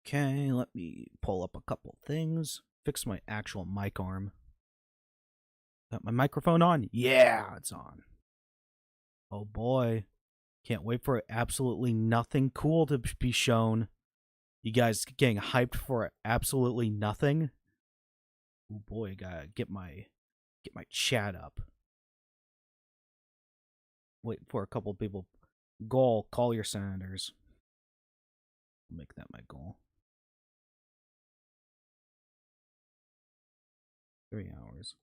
Okay, let me pull up a couple things. Fix my actual mic arm. Got my microphone on? Yeah, it's on. Oh boy. Can't wait for absolutely nothing cool to be shown. You guys getting hyped for absolutely nothing? Oh boy, I gotta get my chat up. Wait for a couple people. Goal, call your senators. I'll make that my goal. 3 hours.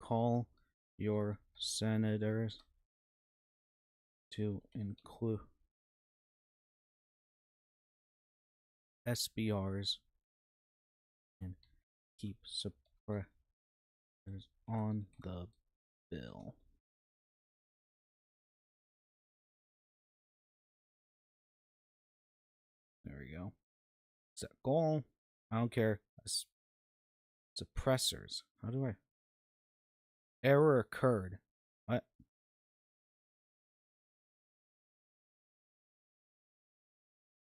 Call your senators to include SBRs and keep suppressors on the bill. There we go. Set goal. I don't care. Suppressors. How do I? Error occurred. What?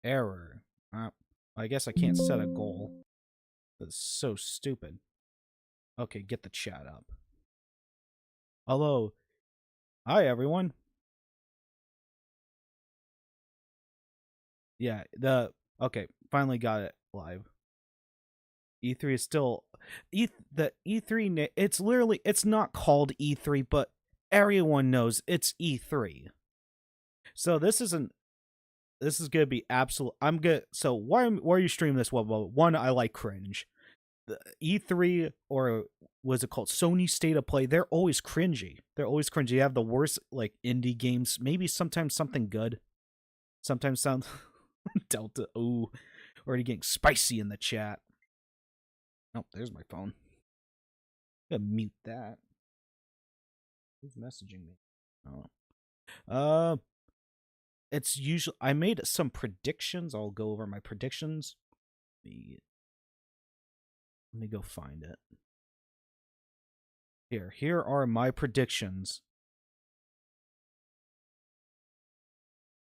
Error. I guess I can't set a goal. That's so stupid. Okay, get the chat up. Hello. Hi, everyone. Yeah, okay, finally got it live. E3 is still the E3. It's not called E3, but everyone knows it's E3. So this is gonna be absolute. I'm good. So why are you streaming this? Well, one, I like cringe. The E3, or was it called Sony State of Play? They're always cringy. They're always cringy. You have the worst like indie games. Maybe sometimes something good. Sometimes sound Delta. Ooh, already getting spicy in the chat. Oh, there's my phone. I'm gonna mute that. Who's messaging me? Oh. It's usually I made some predictions. I'll go over my predictions. Let me go find it. Here are my predictions.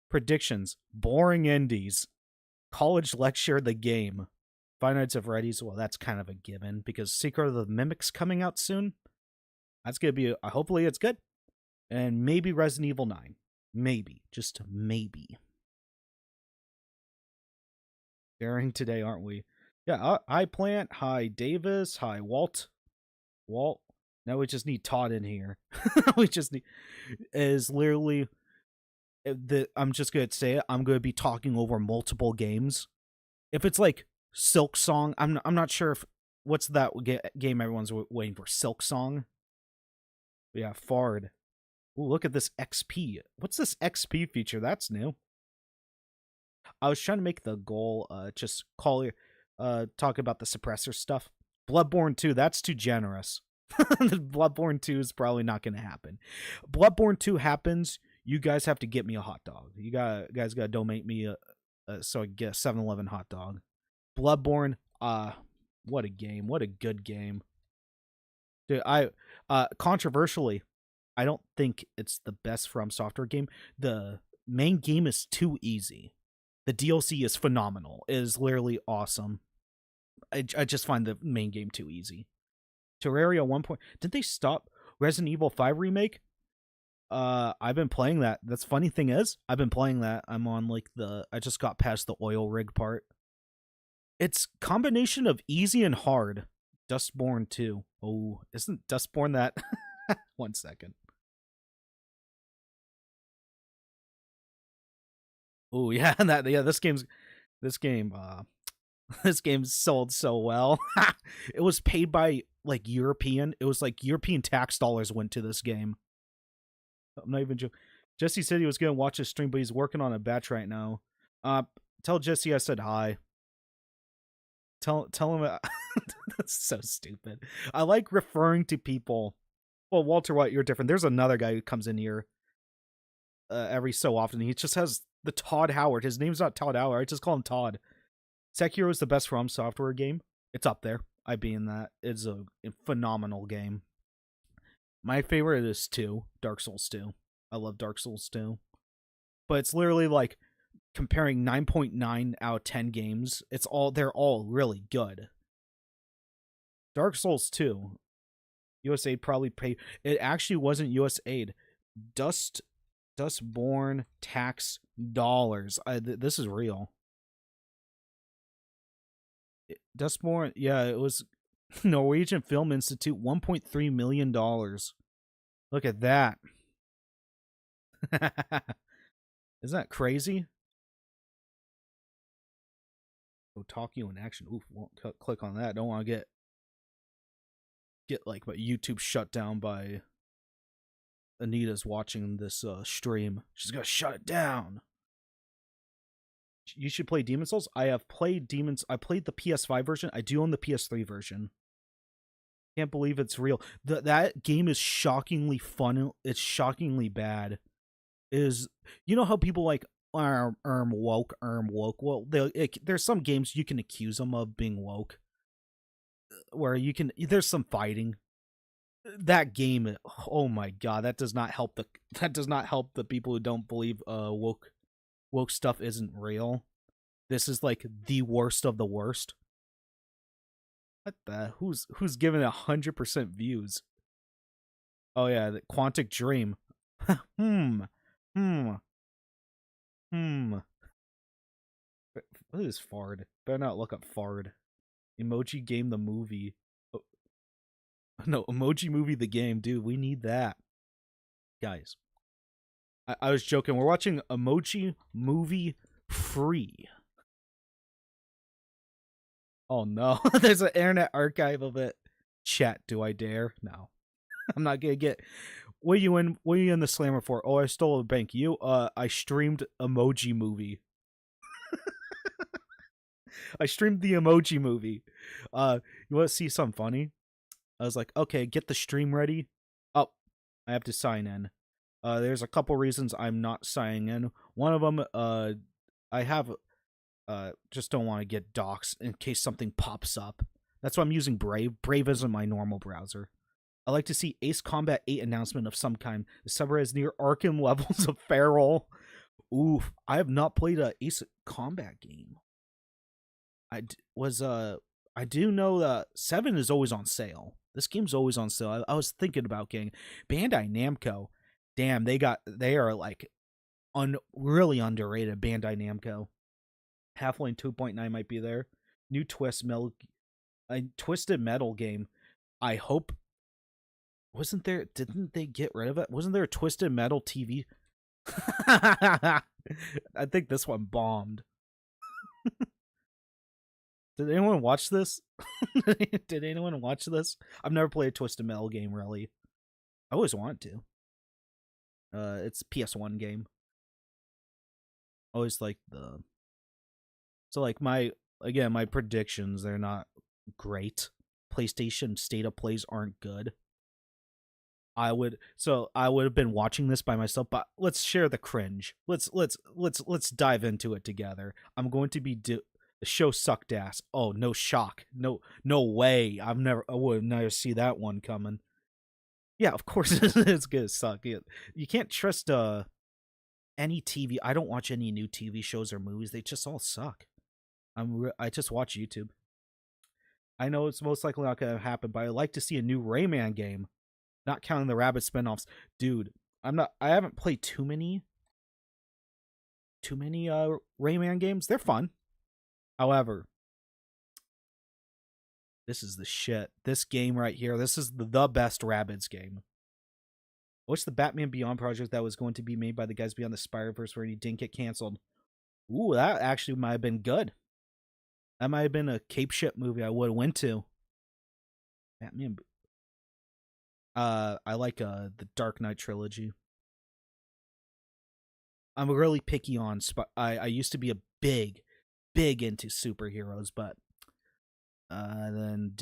Predictions. Boring indies. College lecture the game. Five Nights at Freddy's. Well, that's kind of a given because Secret of the Mimic's coming out soon. That's gonna be. Hopefully, it's good. And maybe Resident Evil 9. Maybe, just maybe. Daring today, aren't we? Yeah. Hi, Plant. Hi, Davis. Hi, Walt. Now we just need Todd in here. We just need is literally I'm just gonna say it. I'm gonna be talking over multiple games. If it's like Silk Song, I'm not sure if what's that game everyone's waiting for. Silk Song. Yeah, Fard. Ooh, look at this XP. What's this XP feature? That's new. I was trying to make the goal just talk about the suppressor stuff. Bloodborne 2, that's too generous. Bloodborne 2 is probably not going to happen. Bloodborne 2 happens, you guys have to get me a hot dog. You guys got to donate me so I get a 7-Eleven hot dog. Bloodborne, what a game. What a good game. Dude, controversially, I don't think it's the best From Software game. The main game is too easy. The DLC is phenomenal. It is literally awesome. I just find the main game too easy. Terraria 1. Did they stop Resident Evil 5 remake? I've been playing that. That's funny thing is, I've been playing that. I'm on like I just got past the oil rig part. It's combination of easy and hard. Dustborn 2. Oh, isn't Dustborn that? 1 second. Oh yeah, this game this game sold so well. It was paid by like European. It was like European tax dollars went to this game. I'm not even joking. Jesse said he was gonna watch his stream, but he's working on a batch right now. Tell Jesse I said hi. Tell him that's so stupid. I like referring to people. Well, Walter White, you're different. There's another guy who comes in here every so often. He just has the Todd Howard. His name's not Todd Howard. I just call him Todd. Sekiro is the best From Software game. It's up there. I being that. It's a phenomenal game. My favorite is 2, Dark Souls 2. I love Dark Souls 2. But it's literally like comparing 9.9 out of 10 games. They're all really good. Dark Souls 2, USAID probably paid. It actually wasn't USAID. Dust Dustborn tax dollars. This is real. Dustborn, yeah, it was Norwegian Film Institute, $1.3 million. Look at that. Isn't that crazy? Otaku in action. Oof, won't click on that. Don't want to get like my YouTube shut down by Anita's watching this stream. She's gonna shut it down. You should play Demon Souls. I have played Demons. I played the PS5 version. I do own the PS3 version. Can't believe it's real. That game is shockingly fun. It's shockingly bad. You know how people like woke. Well, there's some games you can accuse them of being woke, where there's some fighting. That game, oh my god, that does not help the people who don't believe woke stuff isn't real. This is like the worst of the worst. What the? Who's giving 100% views? Oh yeah, the Quantic Dream. What is Fard? Better not look up Fard. Emoji Game the movie. Oh, no, Emoji Movie the game, dude. We need that, guys. I was joking. We're watching Emoji Movie free. Oh no, there's an internet archive of it. Chat, do I dare? No. I'm not gonna get. What are you in the slammer for? Oh, I stole a bank. I streamed Emoji Movie. I streamed the Emoji Movie. You want to see something funny? I was like, okay, get the stream ready. Oh, I have to sign in. There's a couple reasons I'm not signing in. One of them, I have, just don't want to get doxxed in case something pops up. That's why I'm using Brave. Brave isn't my normal browser. I like to see Ace Combat 8 announcement of some kind. The server has near Arkham levels of feral. Oof, I have not played a Ace Combat game. I do know that 7 is always on sale. This game's always on sale. I was thinking about getting Bandai Namco. Damn, they are like really underrated. Bandai Namco. Half-Life 2.9 might be there. New Twisted Metal game. I hope. Wasn't there? Didn't they get rid of it? Wasn't there a Twisted Metal TV? I think this one bombed. Did anyone watch this? Did anyone watch this? I've never played a Twisted Metal game, really. I always wanted to. It's PS1 game. Always like the. So like my predictions, they're not great. PlayStation State of Plays aren't good. I would have been watching this by myself, but let's share the cringe. Let's dive into it together. I'm going to be the show sucked ass. Oh, no shock. No way. I would never see that one coming. Yeah, of course it's gonna suck. You can't trust any TV. I don't watch any new TV shows or movies. They just all suck. I just watch YouTube. I know it's most likely not gonna happen, but I like to see a new Rayman game. Not counting the Rabbit spinoffs. Dude, I haven't played too many Rayman games. They're fun. However, this is the shit. This game right here, this is the best Rabbids game. What's the Batman Beyond project that was going to be made by the guys beyond the Spider-Verse where he didn't get canceled? Ooh, that actually might have been good. That might have been a cape ship movie I would have went to. Batman. I like the Dark Knight trilogy. I'm really picky on. I used to be a big into superheroes, but then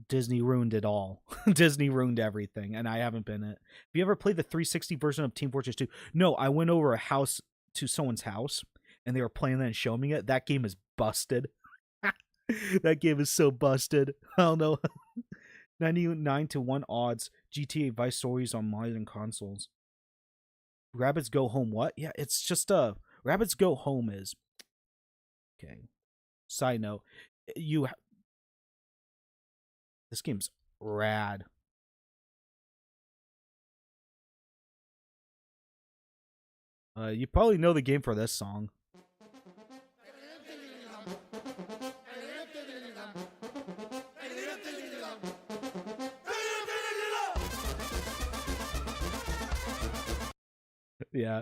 Disney ruined it all. Disney ruined everything, and I haven't been it. Have you ever played the 360 version of Team Fortress 2? No, I went over to someone's house, and they were playing that and showing me it. That game is busted. That game is so busted. I don't know. 99-1 odds. GTA Vice Stories on modern consoles. Rabbids Go Home. What? Yeah, it's just Rabbids Go Home is Okay. Side note, you this game's rad. You probably know the game for this song. Yeah.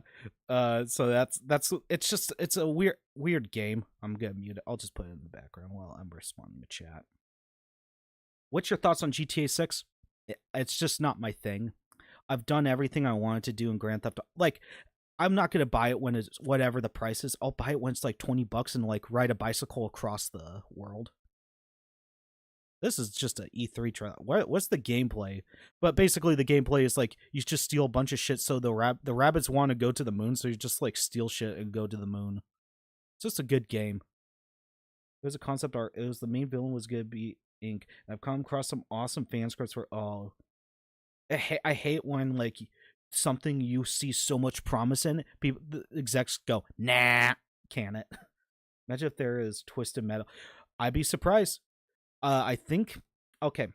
So that's it's a weird game. I'm gonna mute it. I'll just put it in the background while I'm responding to chat. What's your thoughts on GTA 6? It's just not my thing. I've done everything I wanted to do in Grand Theft. Like, I'm not gonna buy it when it's whatever the price is. I'll buy it when it's like $20 and like ride a bicycle across the world. This is just an E3 trailer. What's the gameplay? But basically, the gameplay is like you just steal a bunch of shit. So the rabbits want to go to the moon, so you just like steal shit and go to the moon. It's just a good game. It was a concept art. It was the main villain was gonna be Ink. I've come across some awesome fan scripts for I hate when like something you see so much promise in, people the execs go, nah, can it? Imagine if there is Twisted Metal. I'd be surprised. I think okay.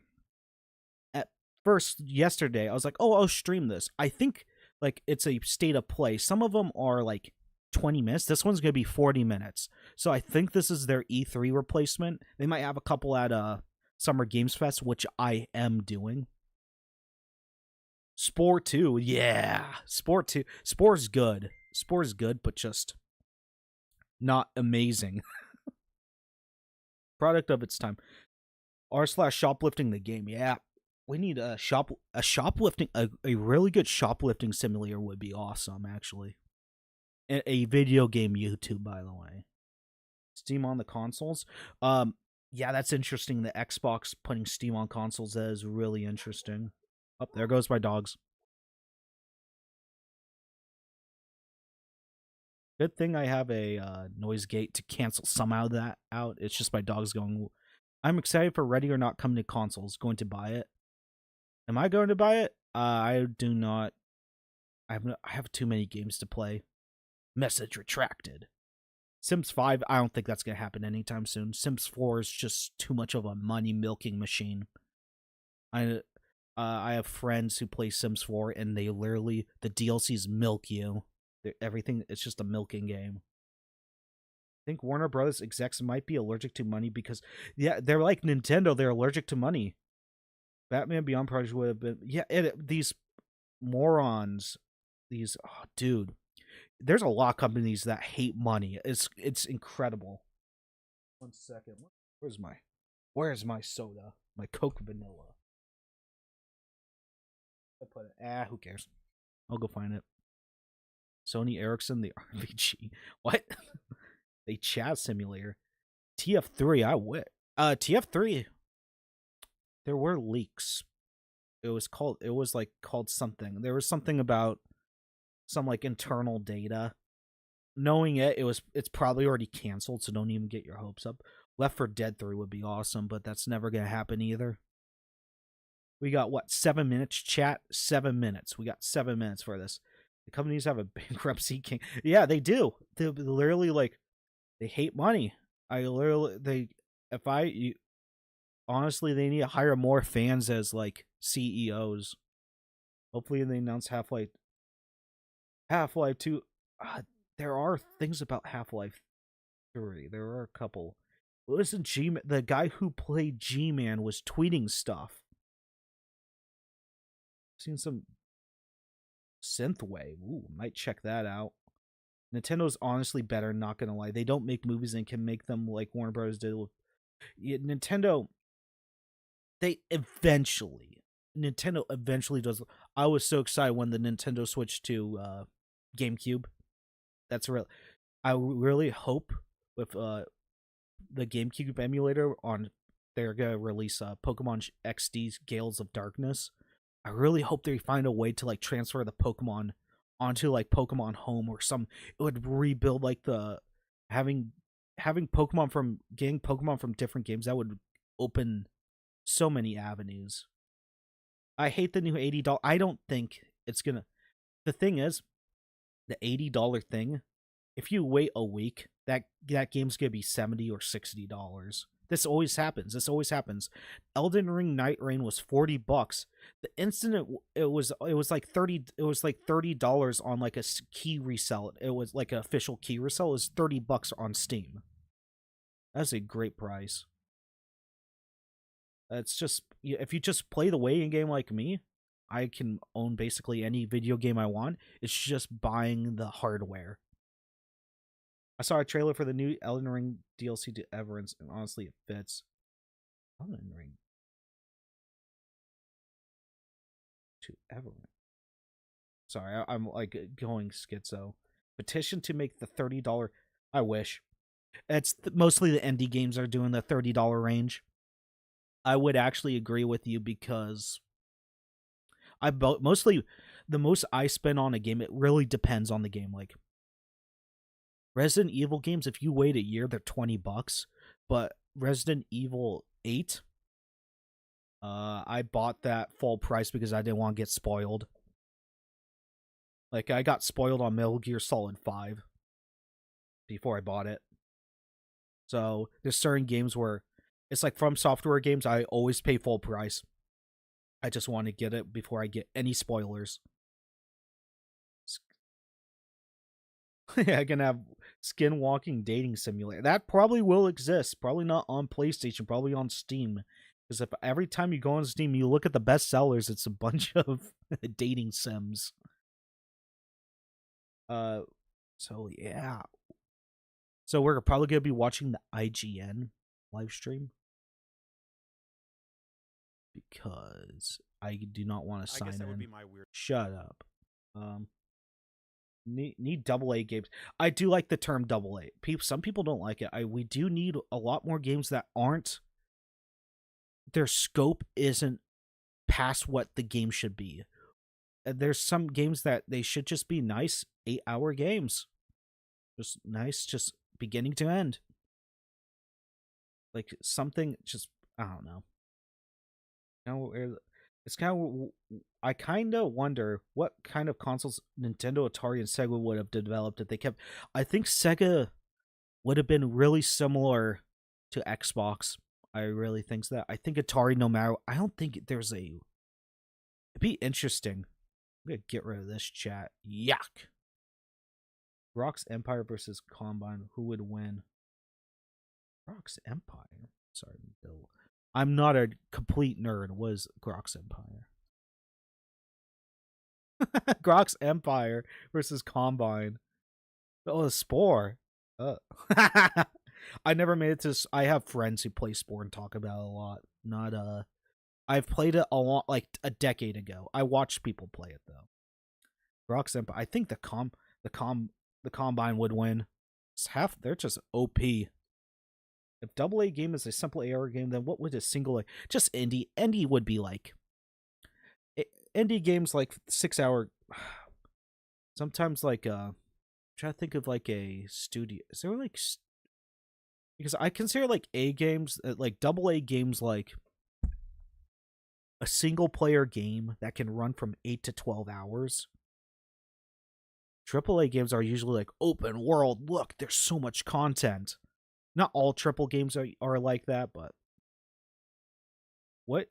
At first yesterday, I was like, "Oh, I'll stream this." I think like it's a state of play. Some of them are like 20 minutes. This one's gonna be 40 minutes. So I think this is their E3 replacement. They might have a couple at Summer Games Fest, which I am doing. Spore 2, yeah. Spore 2. Spore's good. Spore's good, but just not amazing. Product of its time. R/shoplifting the game. Yeah, we need a shoplifting a really good shoplifting simulator would be awesome. Actually, a video game YouTube, by the way. Steam on the consoles. Yeah, that's interesting. The Xbox putting Steam on consoles, that is really interesting. Oh, there goes my dogs. Good thing I have a noise gate to cancel somehow that out. It's just my dogs going. I'm excited for Ready or Not coming to consoles. Going to buy it. Am I going to buy it? I do not. I have too many games to play. Message retracted. Sims 5, I don't think that's going to happen anytime soon. Sims 4 is just too much of a money milking machine. I have friends who play Sims 4 and they literally, the DLCs milk you. Everything, it's just a milking game. I think Warner Brothers execs might be allergic to money because, yeah, they're like Nintendo. They're allergic to money. Batman Beyond project would have been, yeah. These morons, dude. There's a lot of companies that hate money. It's incredible. 1 second. Where's my soda? My Coke Vanilla. I put it. Who cares? I'll go find it. Sony Ericsson, the RPG. What? A chat simulator. TF3, I wit. TF3. There were leaks. It was called something. There was something about some like internal data. Knowing it's probably already canceled, so don't even get your hopes up. Left 4 Dead 3 would be awesome, but that's never gonna happen either. We got what, 7 minutes, chat? 7 minutes. We got 7 minutes for this. The companies have a bankruptcy king. Yeah, they do. They literally like they hate money. Honestly, they need to hire more fans as like CEOs. Hopefully they announce Half-Life 2. There are things about Half-Life 3. There are a couple. Listen, the guy who played G-Man was tweeting stuff. Seen some synthwave. Ooh, might check that out. Nintendo's honestly better, not gonna lie. They don't make movies and can make them like Warner Bros. did. Nintendo eventually does. I was so excited when the Nintendo switched to GameCube. That's real. I really hope with the GameCube emulator they're gonna release Pokemon XD Gales of Darkness. I really hope they find a way to like transfer the Pokemon onto like Pokemon Home or some. It would rebuild like the having Pokemon from getting Pokemon from different games. That would open so many avenues. I hate the new $80. I don't think it's gonna. The thing is, the $80 thing if you wait a week, that game's gonna be $70 or $60. This always happens. This always happens. Elden Ring Night Rain was $40. The instant it was like 30. It was like $30 on like a key resell. It was like an official key resell. It was $30 on Steam. That's a great price. It's just if you just play the waiting game like me, I can own basically any video game I want. It's just buying the hardware. I saw a trailer for the new Elden Ring DLC to Everance, and honestly, it fits. Elden Ring to Everance. Sorry, I'm like going schizo. Petition to make the $30. I wish. It's mostly the indie games are doing the $30 range. I would actually agree with you because mostly the most I spend on a game. It really depends on the game. Like Resident Evil games, if you wait a year, they're $20. But Resident Evil 8, I bought that full price because I didn't want to get spoiled. Like I got spoiled on Metal Gear Solid 5 before I bought it. So there's certain games where it's like From Software games, I always pay full price. I just want to get it before I get any spoilers. I can have Skinwalking Dating Simulator. That probably will exist. Probably not on PlayStation. Probably on Steam. Because if every time you go on Steam, you look at the best sellers, it's a bunch of dating sims. So yeah. So we're probably gonna be watching the IGN live stream because I do not want to sign in. Would be my weird. Shut up. Need double A games. I do like the term double A. Some people don't like it. We do need a lot more games that aren't. Their scope isn't past what the game should be. There's some games that they should just be nice 8-hour games. Just nice, just beginning to end. Like something just, I don't know. It's kind of, I kind of wonder what kind of consoles Nintendo, Atari, and Sega would have developed if they kept. I think Sega would have been really similar to Xbox. I really think that. I think Atari, no matter, I don't think there's a. It'd be interesting. I'm gonna get rid of this chat. Yuck. Rock's Empire versus Combine. Who would win? Rock's Empire. Sorry, Bill. I'm not a complete nerd. Was Grok's Empire? Grok's Empire versus Combine. Oh, the Spore. I never made it to. I have friends who play Spore and talk about it a lot. Not I've played it a lot, like a decade ago. I watched people play it though. Grok's Empire. I think the Combine would win. It's they're just OP. If double A game is a simple AR game, then what would a single just indie? Indie would be like indie games like 6-hour. Sometimes like try to think of like a studio. Is there like because I consider like A games like double A games like a single player game that can run from 8 to 12 hours. Triple A games are usually like open world. Look, there's so much content. Not all triple games are like that, but what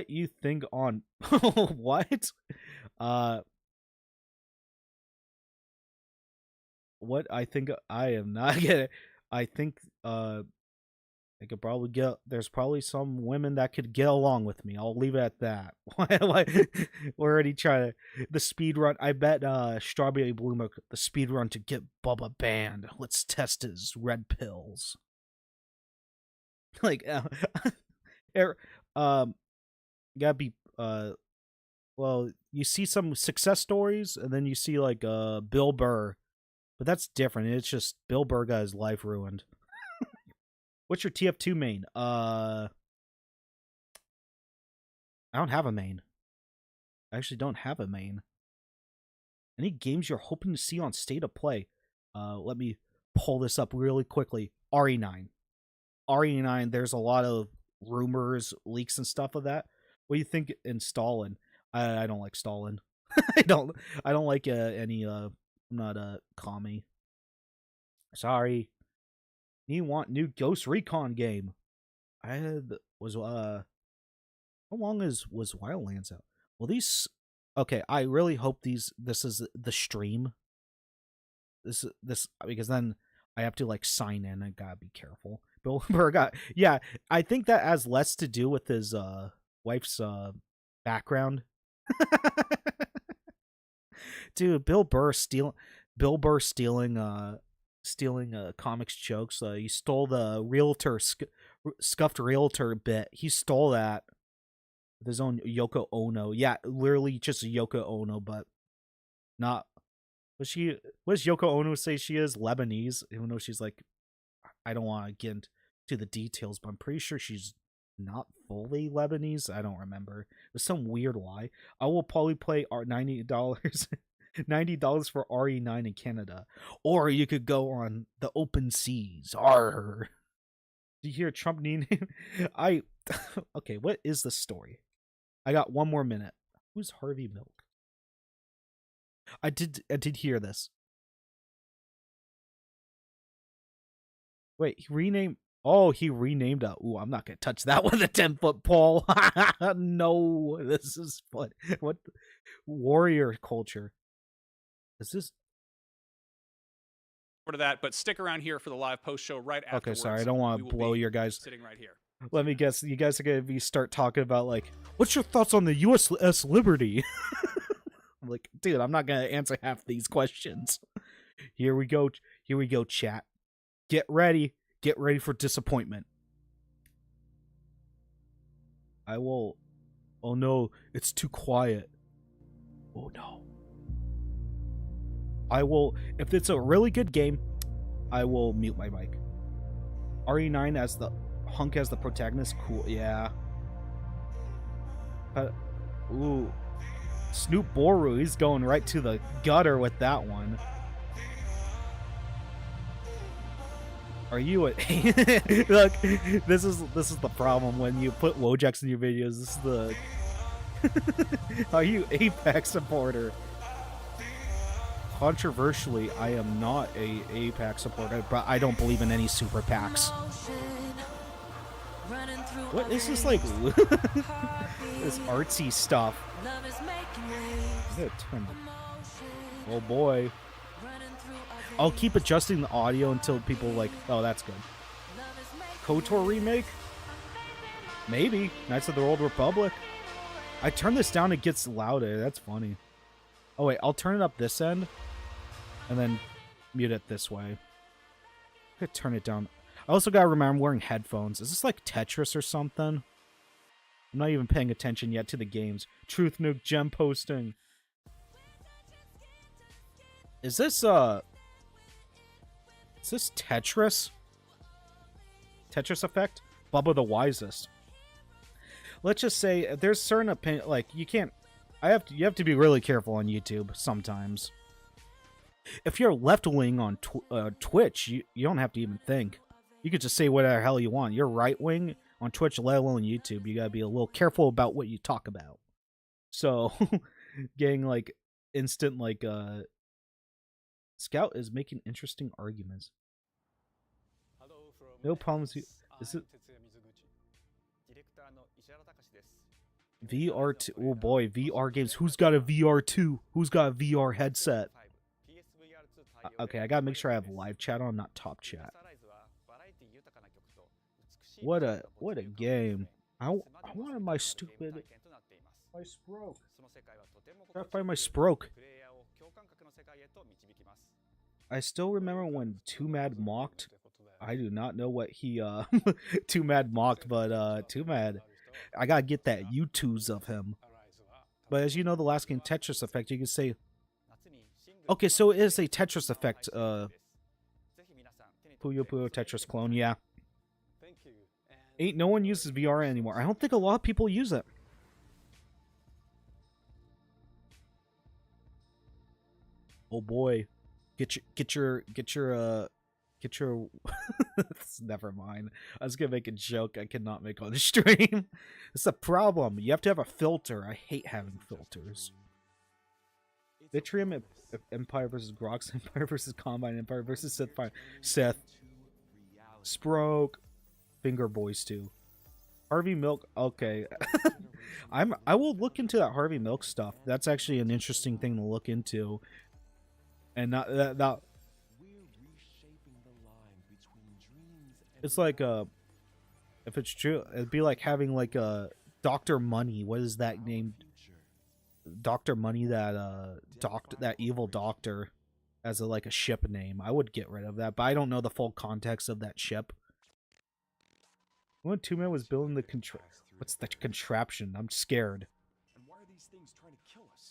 you think on what? What I think I am not gonna. I think I could probably get. There's probably some women that could get along with me. I'll leave it at that. We're already trying to the speed run. I bet Strawberry Bloomer the speed run to get Bubba banned. Let's test his red pills. Like gotta be well, you see some success stories and then you see like Bill Burr, but that's different. It's just Bill Burr got his life ruined. What's your TF2 main? I don't have a main. I actually don't have a main. Any games you're hoping to see on State of Play? Let me pull this up really quickly. RE9. RE9, there's a lot of rumors, leaks, and stuff of that. What do you think in Stalin? I don't like Stalin. I don't like any I'm not a commie. Sorry. You want new Ghost Recon game? I had was how long was Wildlands out? Well, these okay. I really hope this is the stream. This because then I have to like sign in. I gotta be careful. Bill Burr got yeah. I think that has less to do with his wife's background. Dude, Bill Burr stealing comics jokes. He stole the scuffed realtor bit. He stole that with his own Yoko Ono. Yeah, literally just Yoko Ono, but not. What does Yoko Ono say she is? Lebanese, even though she's like, I don't want to get into the details, but I'm pretty sure she's not fully Lebanese. I don't remember. It was some weird lie. I will probably pay our $90 $90 for RE9 in Canada. Or you could go on the open seas. Arr. Do you hear Trump need I okay, what is the story? I got one more minute. Who's Harvey Milk? I did hear this. Wait, he renamed ooh, I'm not gonna touch that with a 10-foot pole. No, this is fun. What warrior culture? Is this to that, but stick around here for the live post show right afterwards. Okay, sorry, I don't want to blow your guys. Sitting right here. Let me guess, you guys are gonna start talking about like, what's your thoughts on the USS Liberty? I'm like, dude, I'm not gonna answer half these questions. Here we go, chat. Get ready for disappointment. I will. Oh no, it's too quiet. Oh no. I will, if it's a really good game, I will mute my mic. RE9 as the hunk as the protagonist, cool, yeah. Ooh, Snoop Boru, he's going right to the gutter with that one. Are you a look? This is the problem when you put Wojaks in your videos. This is the. Are you Apex supporter? Controversially, I am not a Apex supporter, but I don't believe in any super packs. What is this like? This artsy stuff. Oh boy. I'll keep adjusting the audio until people like, oh, that's good. KOTOR remake? Maybe. Knights of the Old Republic. I turn this down, it gets louder. That's funny. Oh wait, I'll turn it up this end. And then mute it this way. I could turn it down. I also gotta remember I'm wearing headphones. Is this like Tetris or something? I'm not even paying attention yet to the games. Truth Nuke gem posting. Is this Tetris? Tetris effect? Bubba the Wisest. Let's just say there's certain opinion, like you can't. You have to be really careful on YouTube sometimes. If you're left wing on Twitch, you don't have to even think. You could just say whatever the hell you want. You're right wing on Twitch, let alone YouTube. You gotta be a little careful about what you talk about. So, getting like instant like Scout is making interesting arguments. No problems. Is it VR2? Oh boy, VR games. Who's got a VR2? Who's got a VR headset? Okay, I gotta make sure I have live chat on, not top chat. What a game. I wanted my stupid. My Sproke. Gotta find my Sproke. I still remember when Too Mad mocked. I do not know what he Too Mad mocked, but Too Mad, I gotta get that YouTubes of him. But as you know, the last game Tetris Effect, you can say, okay, so it is a Tetris Effect Puyo Puyo Tetris clone, yeah. No one uses VR anymore. I don't think a lot of people use it. Oh boy. Get your never mind. I was gonna make a joke I cannot make on the stream. It's a problem. You have to have a filter. I hate having filters. Vitrium Empire versus Grox Empire versus Combine Empire versus Seth. Sproke. Finger Boys 2. Harvey Milk. Okay. I will look into that Harvey Milk stuff. That's actually an interesting thing to look into. And not it's like if it's true, it'd be like having like a Dr. Money. What is that named? Dr. Money, that that evil doctor, as like a ship name. I would get rid of that, but I don't know the full context of that ship. When Two-Man was building the what's the contraption? I'm scared.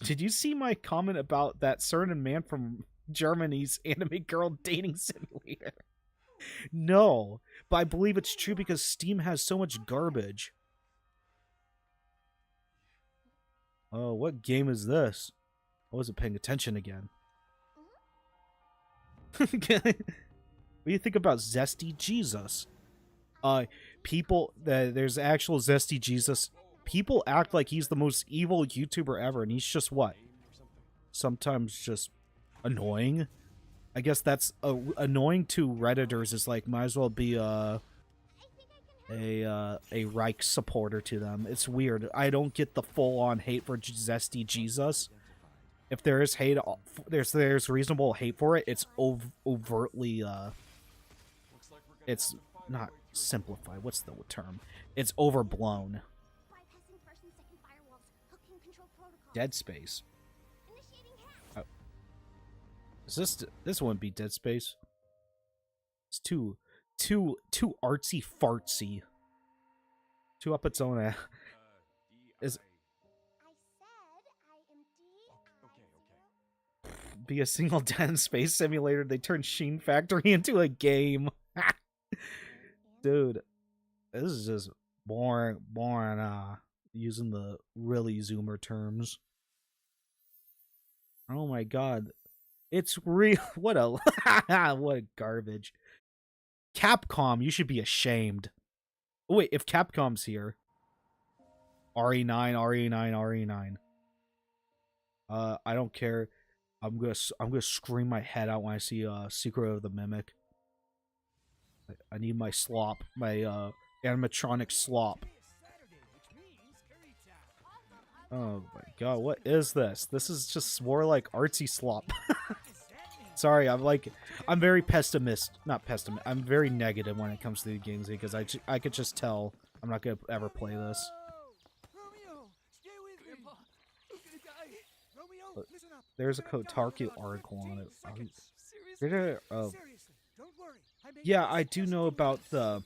Did you see my comment about that certain man from Germany's anime girl dating simulator? No, but I believe it's true because Steam has so much garbage. Oh, what game is this? I wasn't paying attention again. What do you think about Zesty Jesus? People, there's actual Zesty Jesus. People act like he's the most evil YouTuber ever, and he's just what? Sometimes just annoying. I guess that's annoying to Redditors. Is like might as well be a Reich supporter to them. It's weird. I don't get the full-on hate for Zesty Jesus. If there is hate, there's reasonable hate for it. It's overtly it's not simplified. What's the term? It's overblown. Dead Space. Oh. Is this wouldn't be Dead Space? It's too artsy fartsy. Too up its own ass. Is be a single dead space simulator. They turned Sheen Factory into a game. Dude, this is just boring, using the really zoomer terms. Oh my god. It's real. What a garbage. Capcom, you should be ashamed. Oh, wait, if Capcom's here. RE9, RE9, RE9. I don't care. I'm gonna scream my head out when I see Secret of the Mimic. I need my slop, my animatronic slop. Oh my god, what is this? This is just more like artsy slop. Sorry, I'm very not pessimist. I'm very negative when it comes to the games because I could just tell I'm not gonna ever play this. There's a Kotaku article on it. Yeah, I do know about the...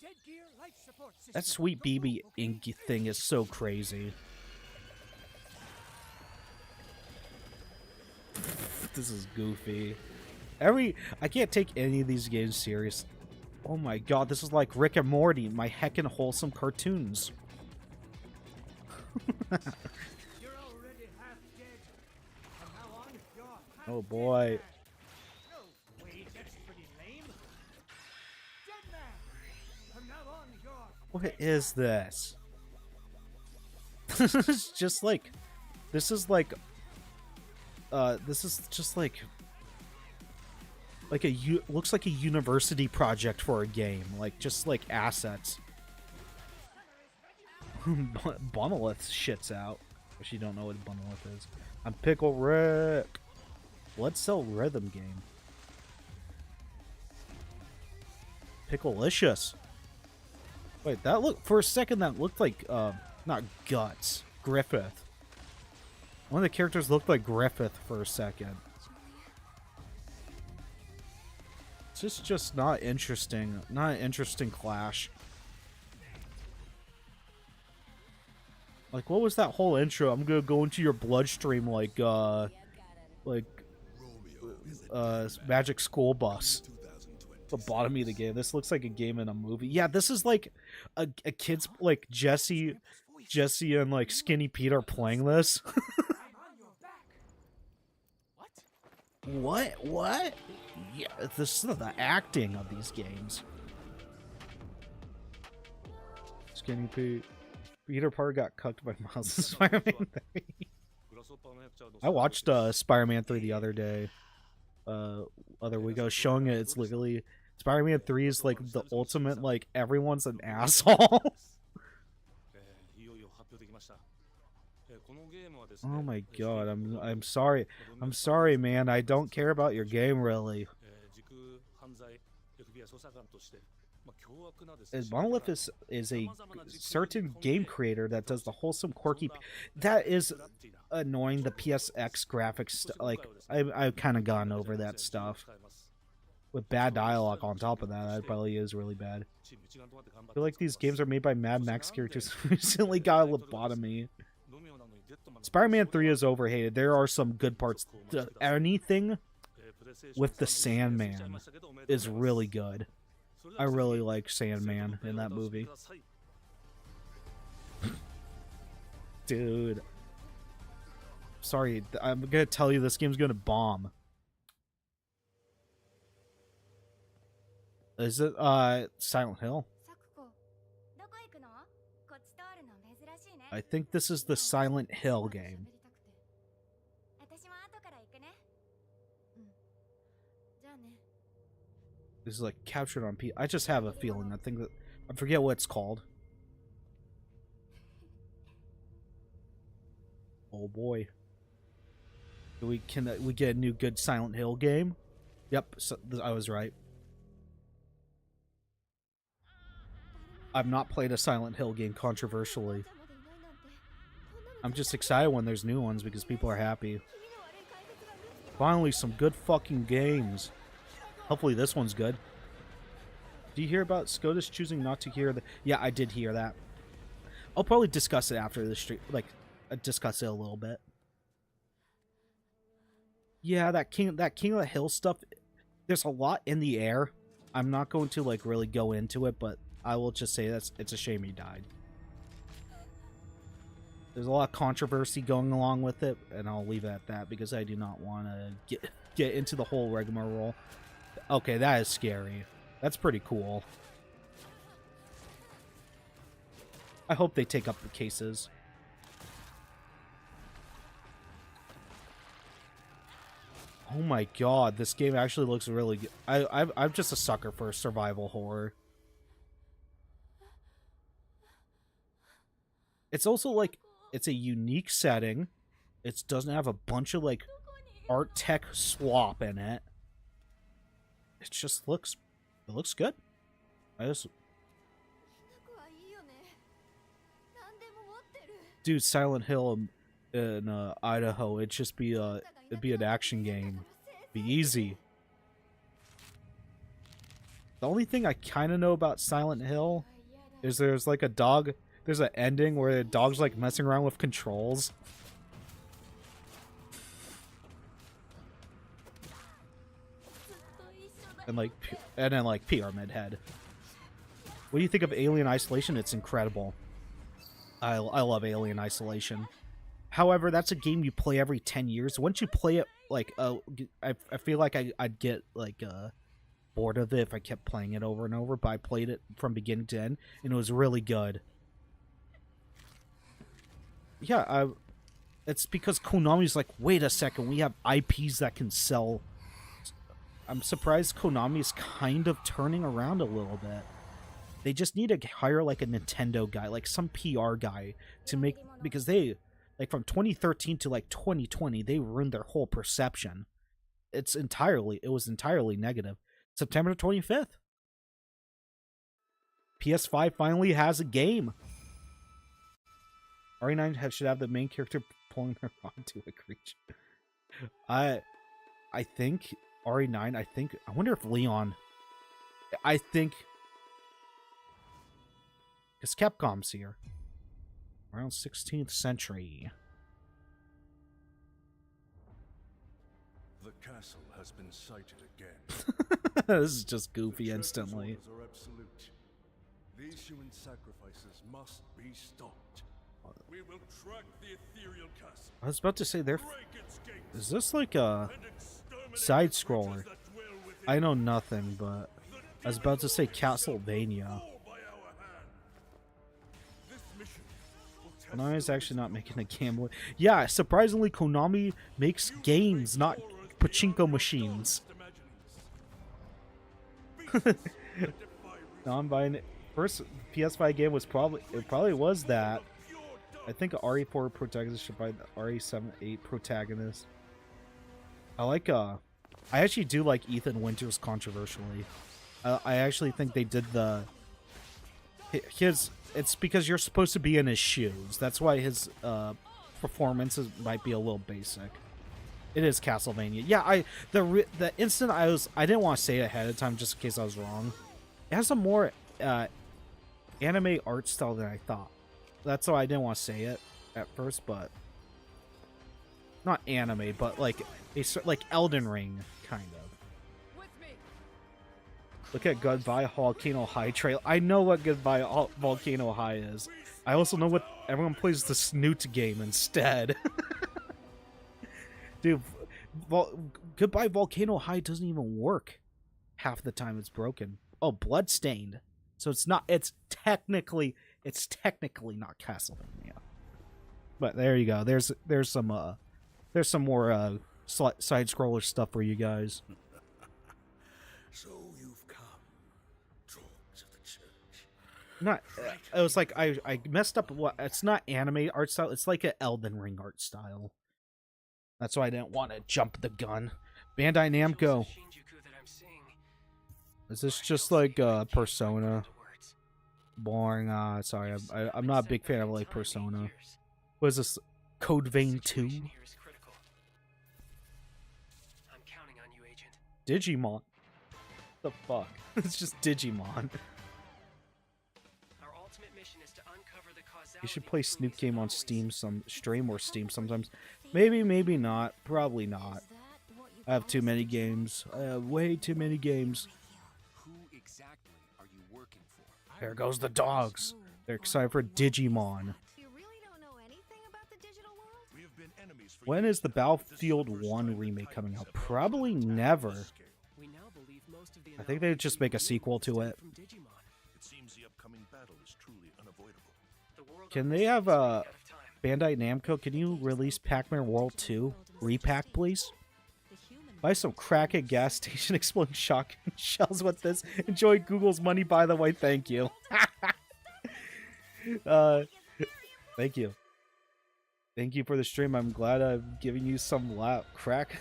That Sweet BB Inky thing is so crazy. This is goofy. I can't take any of these games serious. Oh my god, this is like Rick and Morty, my heckin' wholesome cartoons. Oh boy. What is this? This is just like... This is just like looks like a university project for a game. Like, just like assets. Bunalith shits out. If you don't know what Bunalith is. I'm Pickle Rick. Let's sell rhythm game. Picklelicious. Wait, for a second that looked like not Guts. Griffith. One of the characters looked like Griffith for a second. It's just not interesting. Not an interesting clash. Like, what was that whole intro? I'm gonna go into your bloodstream like Magic School Bus. Lobotomy of the game. This looks like a game in a movie. Yeah, this is like a kid's, like Jesse and like Skinny Pete are playing this. What? Yeah, this is the acting of these games. Skinny Pete. Peter Parker got cucked by Miles' Spider-Man 3. I watched Spider-Man 3 the other day. Other week I was showing it. It's literally Spider-Man 3 is like the ultimate, like, everyone's an asshole. Oh my god, I'm sorry. I'm sorry, man. I don't care about your game really. Monolith is a certain game creator that does the wholesome, quirky. That is annoying. The PSX graphics, like I've kind of gone over that stuff. With bad dialogue on top of that, that probably is really bad. I feel like these games are made by Mad Max characters who recently got a lobotomy. Spider-Man 3 is overhated. There are some good parts. Anything with the Sandman is really good. I really like Sandman in that movie. Dude. Sorry, I'm gonna tell you this game's gonna bomb. Is it Silent Hill? I think this is the Silent Hill game. This is like captured on P. I just have a feeling. I think that I forget what it's called. Oh boy. We get a new good Silent Hill game? Yep, so, I was right. I've not played a Silent Hill game controversially. I'm just excited when there's new ones because people are happy. Finally, some good fucking games. Hopefully this one's good. Do you hear about SCOTUS choosing not to hear the... Yeah, I did hear that. I'll probably discuss it after the stream. Like, discuss it a little bit. Yeah, that King of the Hill stuff, there's a lot in the air. I'm not going to, like, really go into it, but I will just say it's a shame he died. There's a lot of controversy going along with it, and I'll leave it at that because I do not want to get into the whole rigmarole. Okay, that is scary. That's pretty cool. I hope they take up the cases. Oh my god, this game actually looks really good. I'm just a sucker for survival horror. It's also like, it's a unique setting. It doesn't have a bunch of like art tech slop in it. It just looks, it looks good. Dude, Silent Hill in Idaho, it'd just be it'd be an action game. Be easy. The only thing I kind of know about Silent Hill is there's like a dog. There's an ending where the dog's like messing around with controls. And then like Pyramid Head. What do you think of Alien Isolation? It's incredible. I love Alien Isolation. However, that's a game you play every 10 years. Once you play it, like, I feel like I'd get like bored of it if I kept playing it over and over. But I played it from beginning to end, and it was really good. Yeah, it's because Konami's like, wait a second, we have IPs that can sell. I'm surprised Konami is kind of turning around a little bit. They just need to hire like a Nintendo guy, like some PR guy to make, because they, like from 2013 to like 2020, they ruined their whole perception. It was entirely negative. September 25th. PS5 finally has a game. RE9 should have the main character pulling her onto a creature. I think RE9, I wonder if Leon, I think, because Capcom's here. Around 16th century. The castle has been sighted again. This is just goofy instantly. Are absolute. These human sacrifices must be stopped. We will track the ethereal castle. I was about to say, is this like a side scroller? I know nothing, but I was about to say Castlevania. Konami's actually not making a gambling. Yeah, surprisingly, Konami makes games, not pachinko machines. No, I'm buying it. First PS5 game was probably was that. I think RE4 protagonist should buy the RE7-8 protagonist. I actually do like Ethan Winters controversially. I actually think they did it's because you're supposed to be in his shoes. That's why his performances might be a little basic. It is Castlevania. Yeah, the instant I didn't want to say it ahead of time just in case I was wrong. It has a more anime art style than I thought. That's why I didn't want to say it at first, but not anime, but like Elden Ring kind of. Look at Goodbye Volcano High trailer. I know what Goodbye Volcano High is. I also know what everyone plays the Snoot game instead. Dude, Goodbye Volcano High doesn't even work half the time. It's broken. Oh, Bloodstained. So it's technically not Castlevania. But there you go. There's some more side scroller stuff for you guys. So you've come, dogs of the church. Not. It was like I messed up. What? It's not anime art style. It's like an Elden Ring art style. That's why I didn't want to jump the gun. Bandai Namco. Is this just like Persona? Boring. Sorry, I'm not a big fan of like Persona. What is this? Code Vein 2? Digimon. The fuck? It's just Digimon. You should play Snoop game on Steam stream or Steam sometimes. Maybe, maybe not. Probably not. I have too many games. I have way too many games. Who exactly are you working for? There goes the dogs. They're excited for Digimon. You really don't know anything about the digital world? We have been enemies for When is the Battlefield 1 remake coming out? Probably never. I think they would just make a sequel to it. It seems the upcoming battle is truly unavoidable. Can they have Bandai Namco? Can you release Pac-Man World 2 repack, please? Buy some crack at gas station exploding shotgun shells with this. Enjoy Google's money, by the way. Thank you. Thank you. Thank you for the stream. I'm glad I'm giving you some crack.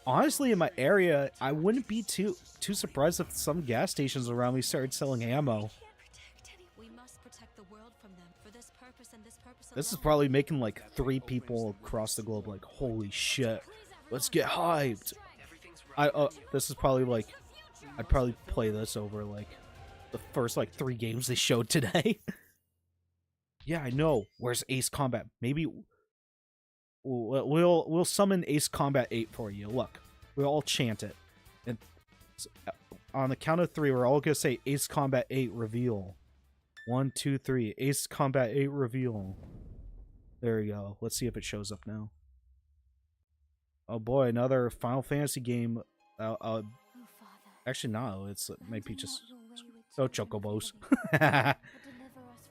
Honestly, in my area, I wouldn't be too surprised if some gas stations around me started selling ammo. This is probably making like 3 people across the globe like, holy shit, let's get hyped. This is probably like, I'd probably play this over like the first like 3 games they showed today. Yeah, I know. Where's Ace Combat? Maybe we'll summon Ace Combat 8 for you. Look, we'll all chant it, and on the count of 3, we're all gonna say Ace Combat 8 reveal. 1, 2, 3. Ace Combat 8 reveal. There you go. Let's see if it shows up now. Oh boy, another Final Fantasy game. Actually, no. It might be just chocobos. I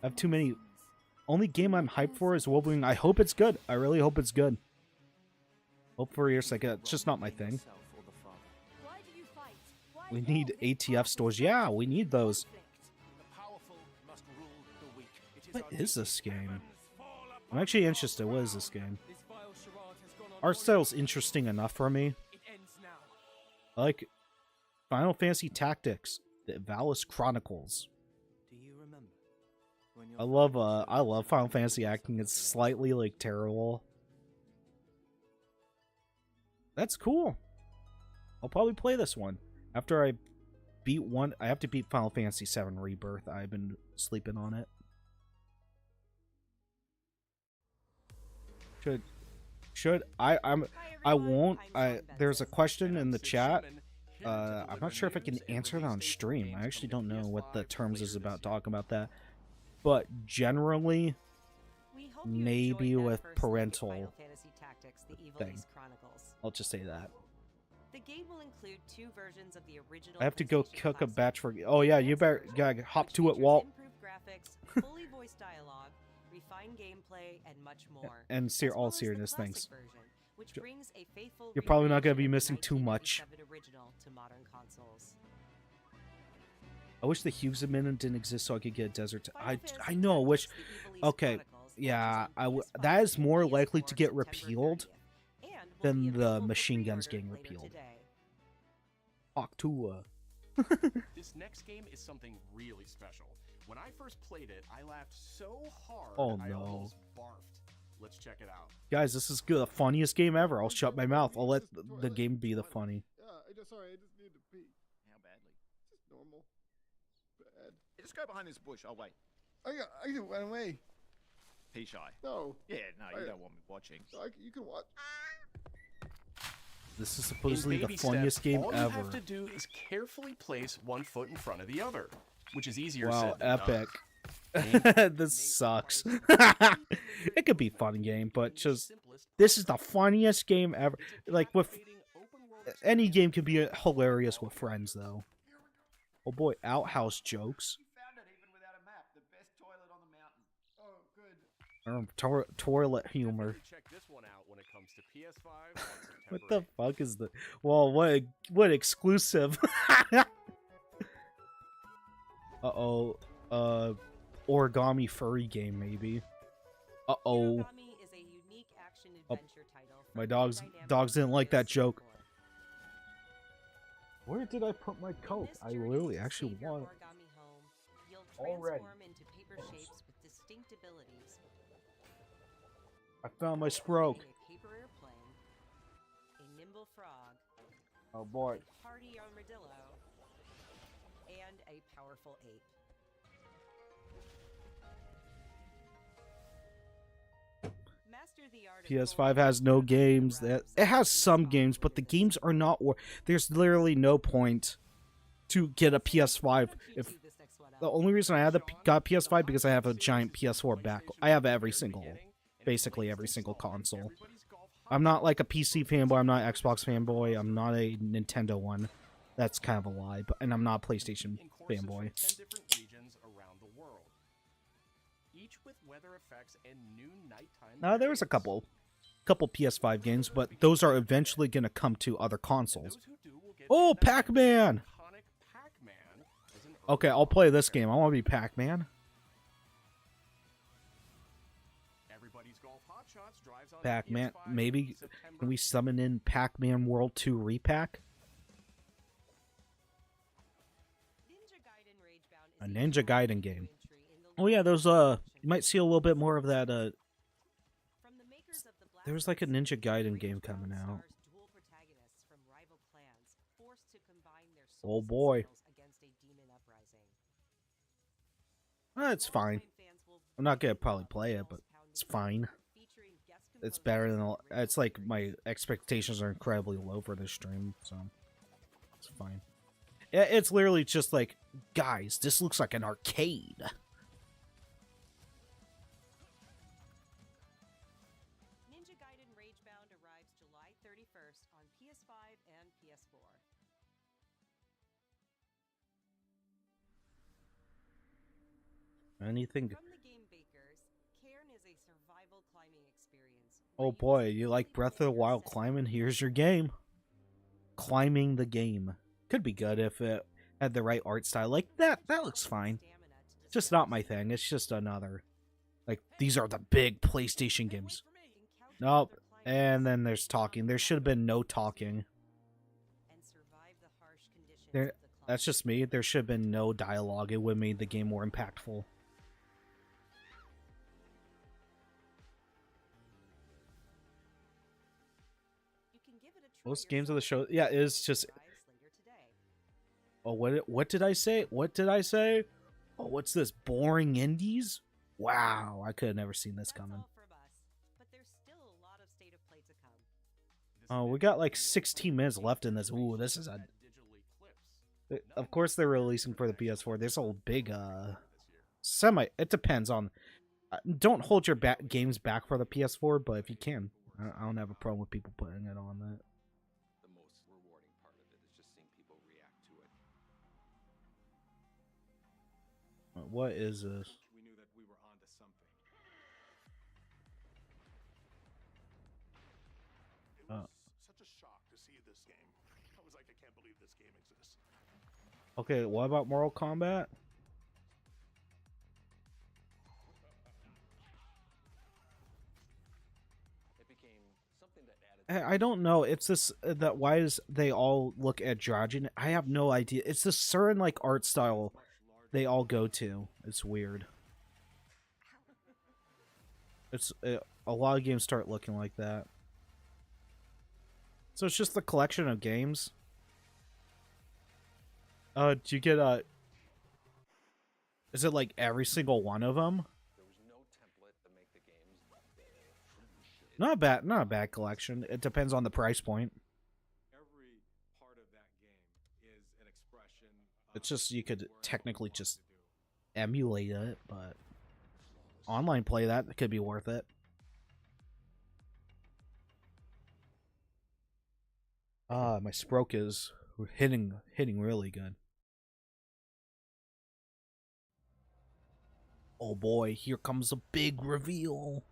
have too many. Only game I'm hyped for is Wolverine. I hope it's good. I really hope it's good. Hope for your sake. It's just not my thing. We need ATF stores. Yeah, we need those. What is this game? I'm actually interested. What is this game? Art style's interesting enough for me. I like Final Fantasy Tactics, the Valis Chronicles. I love Final Fantasy acting. It's slightly like terrible. That's cool. I'll probably play this one after I beat one. I have to beat Final Fantasy VII Rebirth. I've been sleeping on it. I won't. There's a question in the chat. I'm not sure if I can answer it on stream. I actually don't know what the terms is about talking about that. But generally, maybe with parental thing. I'll just say that. The game will include 2 versions of the original. I have to go cook a batch for. Oh yeah, you better hop to it, Walt. voice dialogue, refined gameplay, and much more. And as well all as the seriousness, classic thanks. version, which brings a faithful You're probably not gonna recreation be of the missing too much. 1987 original to modern consoles. I wish the Hughes Amendment didn't exist so I could get a desert. Final I Fantasy know. I wish. Tactics: The Evil East Okay, Chronicles yeah. launches on That PS5 is more and likely PS4 to get September repealed 30th, and will than be the available for machine guns pre-order getting later repealed. today. Octua. This next game is something really special. When I first played it, I laughed so hard Oh, I no. almost barfed. Let's check it out. Guys, this is good. The funniest game ever. I'll shut my mouth. I'll let the game be the funny. Sorry, I just need to pee. How badly? Just normal. Bad. Hey, just go behind this bush. I'll wait. I can run away. Pea shy. No. Yeah, no, you don't want me watching. You can watch. This is In supposedly the baby funniest steps, game all you ever. have to do is carefully place one foot in front of the other, which is easier Wow, said than epic. done. This sucks. It could be a fun game, but just this is the funniest game ever. Like with any game can be hilarious with friends, though. Oh boy, outhouse jokes. We found it even without a map. The best toilet on the mountain. Oh, good. Toilet humor. Definitely check this one out when it comes to PS5 on What September the fuck is the? Well, what exclusive? Origami furry game maybe. Origami is a unique action adventure title from My the dogs dynamic didn't like that studio joke. Where did I put my In coke? this I journey literally to actually save your want it. origami home, you'll Already. transform into paper shapes with distinct abilities, I found my sproke. including a paper airplane, a nimble frog, Oh boy. a hardy armadillo, and a powerful ape. Master the art of PS5 has no games. That it has some games, but the games are not. There's literally no point to get a PS5 if. The only reason I got PS5 because I have a giant PS4 back. I have basically every single console. I'm not like a PC fanboy. I'm not an Xbox fanboy. I'm not a Nintendo one. That's kind of a lie. And I'm not a PlayStation fanboy. There was a couple PS5 games, but those are eventually gonna come to other consoles. Oh, Pac-Man! Okay, I'll play this game. I want to be Pac-Man. Pac-Man. Maybe can we summon in Pac-Man World 2 Repack? A Ninja Gaiden game. Oh yeah, those you might see a little bit more of that. There's like a Ninja Gaiden game coming out. Oh boy. It's fine. I'm not gonna probably play it, but it's fine. It's better than. It's like my expectations are incredibly low for this stream, so it's fine. It's literally just like, guys, this looks like an arcade. Ninja Gaiden Ragebound arrives July 31st on PS5 and PS4. Anything. From the game bakers, Cairn is a survival climbing experience. Oh boy, you like Breath of the Wild climbing? Here's your game. Climbing the game. Could be good if it had the right art style. Like that looks fine. It's just not my thing. It's just another. Like, these are the big PlayStation games. Nope. And then there's talking. There should have been no talking. That's just me. There should have been no dialogue. It would have made the game more impactful. Most games of the show, yeah, it's just. Oh, what did I say? What did I say? Oh, what's this? Boring indies? Wow, I could have never seen this coming. Oh, we got like 16 minutes left in this. Ooh, this is a. Of course, they're releasing for the PS4. There's a big It depends on. Don't hold your games back for the PS4, but if you can, I don't have a problem with people putting it on that. The most rewarding part of it is just seeing people react to it. What is this? We knew that we were onto this game exists. Okay, what about Mortal Kombat? It became something that added. I don't know. It's this that why is they all look androgynous? I have no idea. It's this certain like art style they all go to. It's weird. It's a lot of games start looking like that. So it's just the collection of games. Do you get is it like every single one of them? There was no template to make the games. Not a bad collection. It depends on the price point. Every part of that game is an expression. It's just you could technically just emulate it, but online play that could be worth it. My Sproke is hitting really good. Oh boy, here comes a big reveal.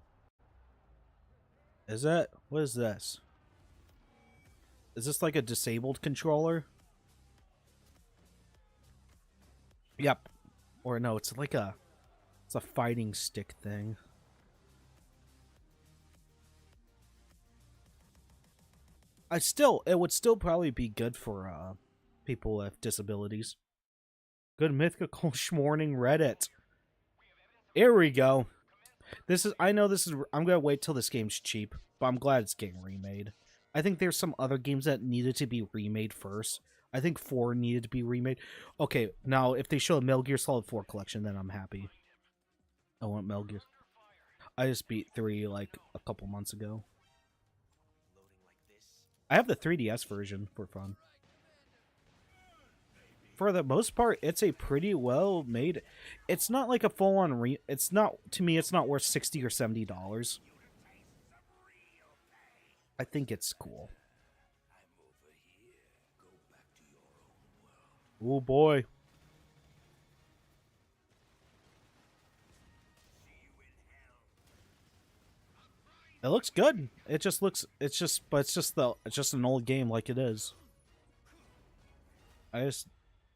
Is that? What is this? Is this like a disabled controller? Yep. Or no, it's like it's a fighting stick thing. It would still probably be good for people with disabilities. Good mythical schmorning Reddit. Here we go. I know this is, I'm gonna wait till this game's cheap, but I'm glad it's getting remade. I think there's some other games that needed to be remade first. I think 4 needed to be remade. Okay, now if they show a Metal Gear Solid 4 collection, then I'm happy. I want Metal Gear. I just beat 3 like a couple months ago. I have the 3DS version for fun. For the most part, it's a pretty well made. It's not like a full on it's not, to me, it's not worth $60 or $70. I think it's cool. Oh boy. It looks good. It just looks, it's just an old game like it is.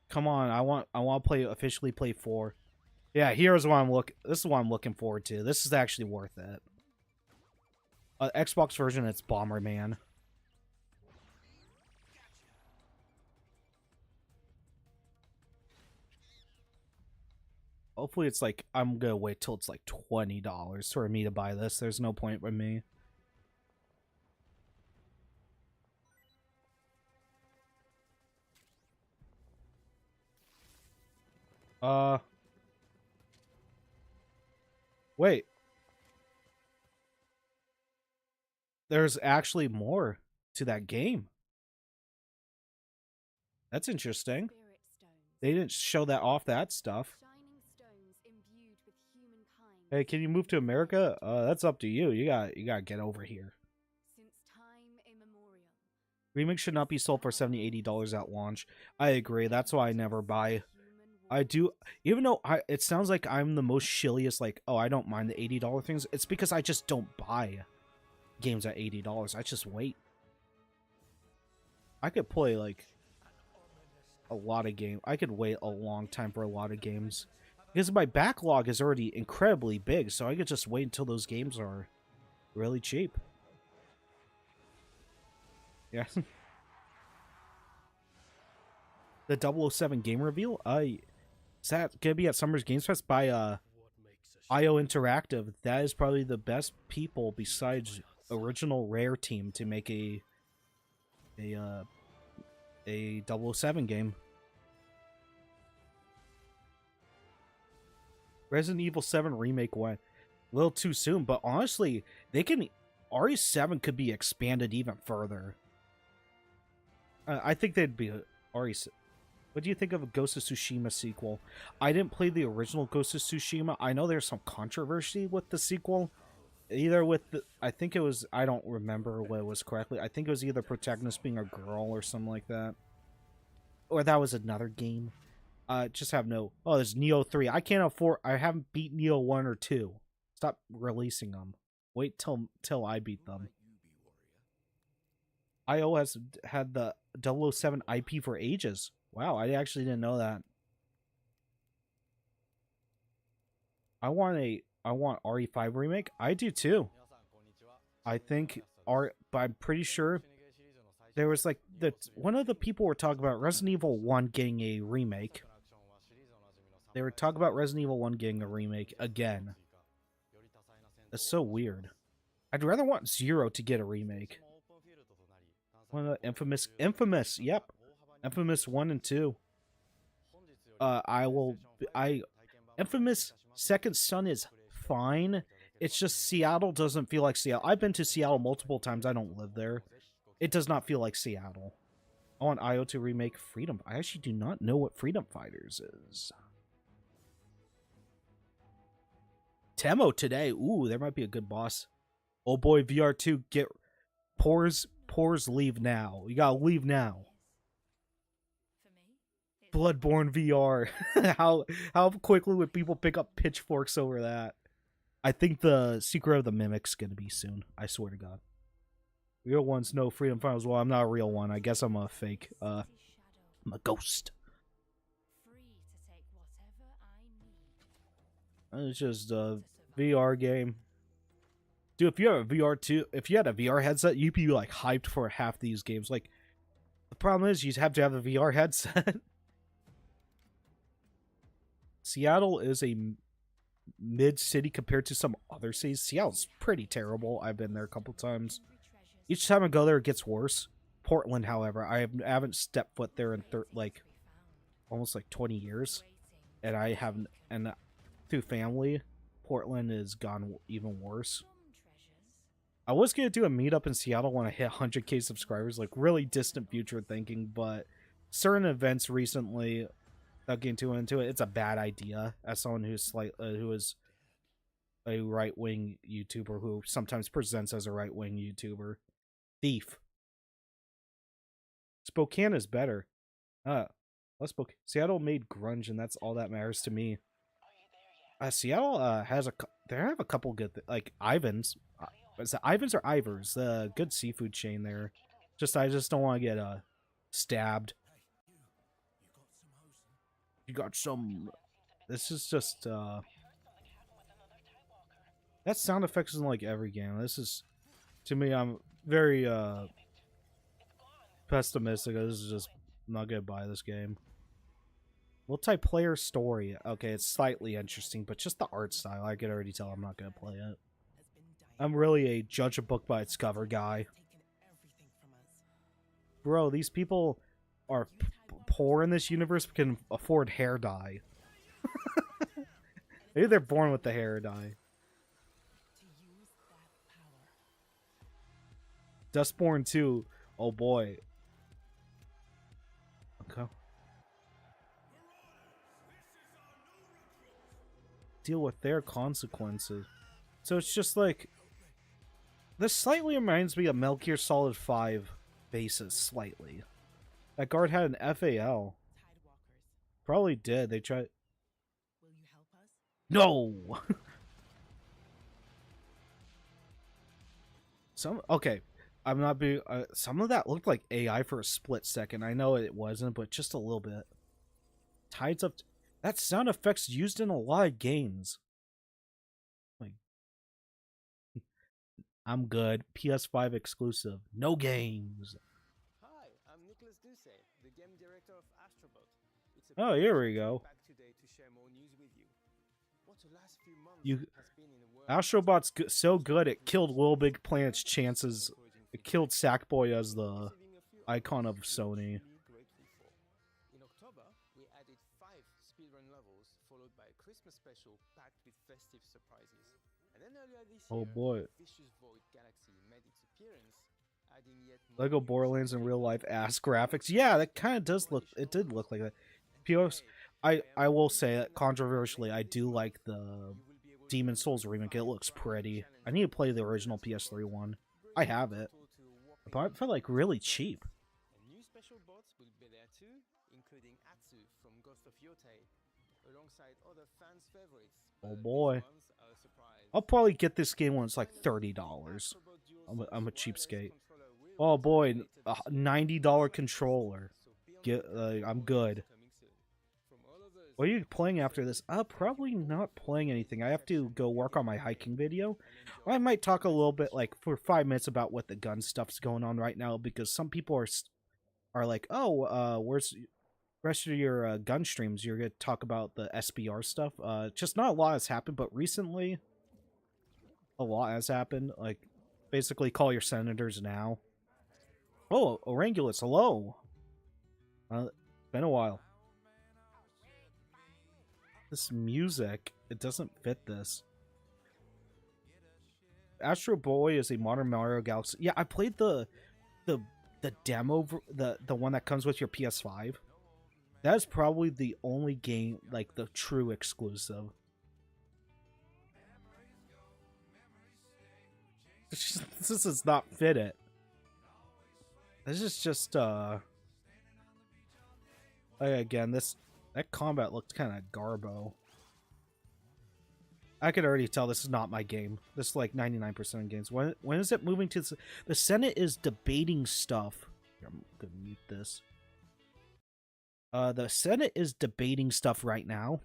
Come on, I want to officially play 4. Yeah, here's what this is what I'm looking forward to. This is actually worth it. Xbox version, it's Bomberman. Hopefully it's like, I'm gonna wait till it's like $20 for me to buy this. There's no point with me. Wait. There's actually more to that game. That's interesting. They didn't show that stuff. Hey, can you move to America? That's up to you. You gotta get over here. Remakes should not be sold for $70, $80 at launch. I agree. That's why I never buy. I do, even though it sounds like I'm the most shilliest, like, oh, I don't mind the $80 things. It's because I just don't buy games at $80. I just wait. I could play, like, a lot of games. I could wait a long time for a lot of games. Because my backlog is already incredibly big, so I could just wait until those games are really cheap. Yeah. The 007 game reveal? Is that gonna be at Summer's Games Fest by IO Interactive? That is probably the best people besides original Rare team to make a 007 game. Resident Evil 7 Remake went a little too soon, but honestly, RE7 could be expanded even further. I think they'd be RE7. What do you think of a Ghost of Tsushima sequel? I didn't play the original Ghost of Tsushima. I know there's some controversy with the sequel. Either with I think it was, I don't remember what it was correctly. I think it was either protagonist being a girl or something like that. Or that was another game. Just have no... Oh, there's Neo 3. I can't afford... I haven't beat Neo 1 or 2. Stop releasing them. Wait till I beat them. IO has had the 007 IP for ages. Wow, I actually didn't know that. I want RE5 remake. I do too. I think but I'm pretty sure there was like one of the people were talking about Resident Evil 1 getting a remake. They were talking about Resident Evil 1 getting a remake again. That's so weird. I'd rather want Zero to get a remake. One of the Infamous, yep. Infamous 1 and 2. Infamous Second Son is fine. It's just Seattle doesn't feel like Seattle. I've been to Seattle multiple times. I don't live there. It does not feel like Seattle. I want IO to remake Freedom. I actually do not know what Freedom Fighters is. Temo today. Ooh, there might be a good boss. Oh boy, VR2, get Pores leave now. You gotta leave now. Bloodborne VR. how quickly would people pick up pitchforks over that? I think the Secret of the Mimic's gonna be soon. I swear to God. Real ones know Freedom Fighters. Well, I'm not a real one. I guess I'm a fake. I'm a ghost. It's just a VR game. Dude, if you have a if you had a VR headset, you'd be like hyped for half these games. Like, the problem is you have to have a VR headset. Seattle is a mid-city compared to some other cities. Seattle's pretty terrible. I've been there a couple times. Each time I go there, it gets worse. Portland, however, I haven't stepped foot there in like almost like 20 years, and I haven't. And through family, Portland has gone even worse. I was gonna do a meetup in Seattle when I hit 100k subscribers, like really distant future thinking, but certain events recently, without getting too into it, it's a bad idea. As someone who's who is a right-wing YouTuber who sometimes presents as a right-wing YouTuber. Thief. Spokane is better. Seattle made grunge, and that's all that matters to me. Seattle they have a couple good like Ivan's. Is it Ivan's or Ivers? The good seafood chain there. I just don't want to get stabbed. You got some. This is just that sound effects is in like every game. This is, to me, I'm very pessimistic. This is just, I'm not gonna buy this game. Multiplayer story. Okay, it's slightly interesting, but just the art style, I can already tell I'm not gonna play it. I'm really a judge a book by its cover guy. Bro, these people are poor in this universe but can afford hair dye. Maybe they're born with the hair dye. Dustborn 2. Oh boy. Okay. Deal with their consequences. So it's just like, this slightly reminds me of Metal Gear Solid 5 basis, slightly. That guard had an FAL. Probably did. They tried. No! Okay. I'm not being. Some of that looked like AI for a split second. I know it wasn't, but just a little bit. Tides up. That sound effect's used in a lot of games. Like, I'm good. PS5 exclusive. No games. Hi, I'm Nicholas Duce, the game director of Astrobot. It's Oh, here we go. back today to share more news with you. What the last few months has been in the world. Astrobot's so good it killed Little Big Planet's chances. It killed Sackboy as the icon of Sony. In October, we added 5 speedrun levels, followed by a Christmas special packed with festive surprises. And then earlier this Oh year, boy. Vicious Void Galaxy made its appearance, adding yet more Lego Borderlands in real life ass graphics. Yeah, that kind of does look. It did look like that. PS, I will say that controversially, I do like the Demon Souls remake. It looks pretty. I need to play the original PS3 one. I have it. I bought it for like really cheap. And new special bots will be there too, including Atsu from Ghost of Yotei, alongside other fans' favorites. Oh But boy. these ones are a surprise. I'll probably get this game when it's like $30. I'm a cheapskate. Oh boy, a $90 controller. I'm good. What are you playing after this? Probably not playing anything. I have to go work on my hiking video. I might talk a little bit, like, for 5 minutes about what the gun stuff's going on right now, because some people are like, oh, where's the rest of your gun streams? You're going to talk about the SBR stuff. Just not a lot has happened, but recently, a lot has happened. Like, basically, call your senators now. Oh, Orangulus, hello. Been a while. This music, it doesn't fit this. Astro Boy is a modern Mario Galaxy. Yeah, I played the demo, the one that comes with your PS5. That is probably the only game, like, the true exclusive. This does not fit it. This is just, again, that combat looked kind of garbo. I could already tell this is not my game. This is like 99% of games. When is it moving to... The Senate is debating stuff. Here, I'm going to mute this. The Senate is debating stuff right now.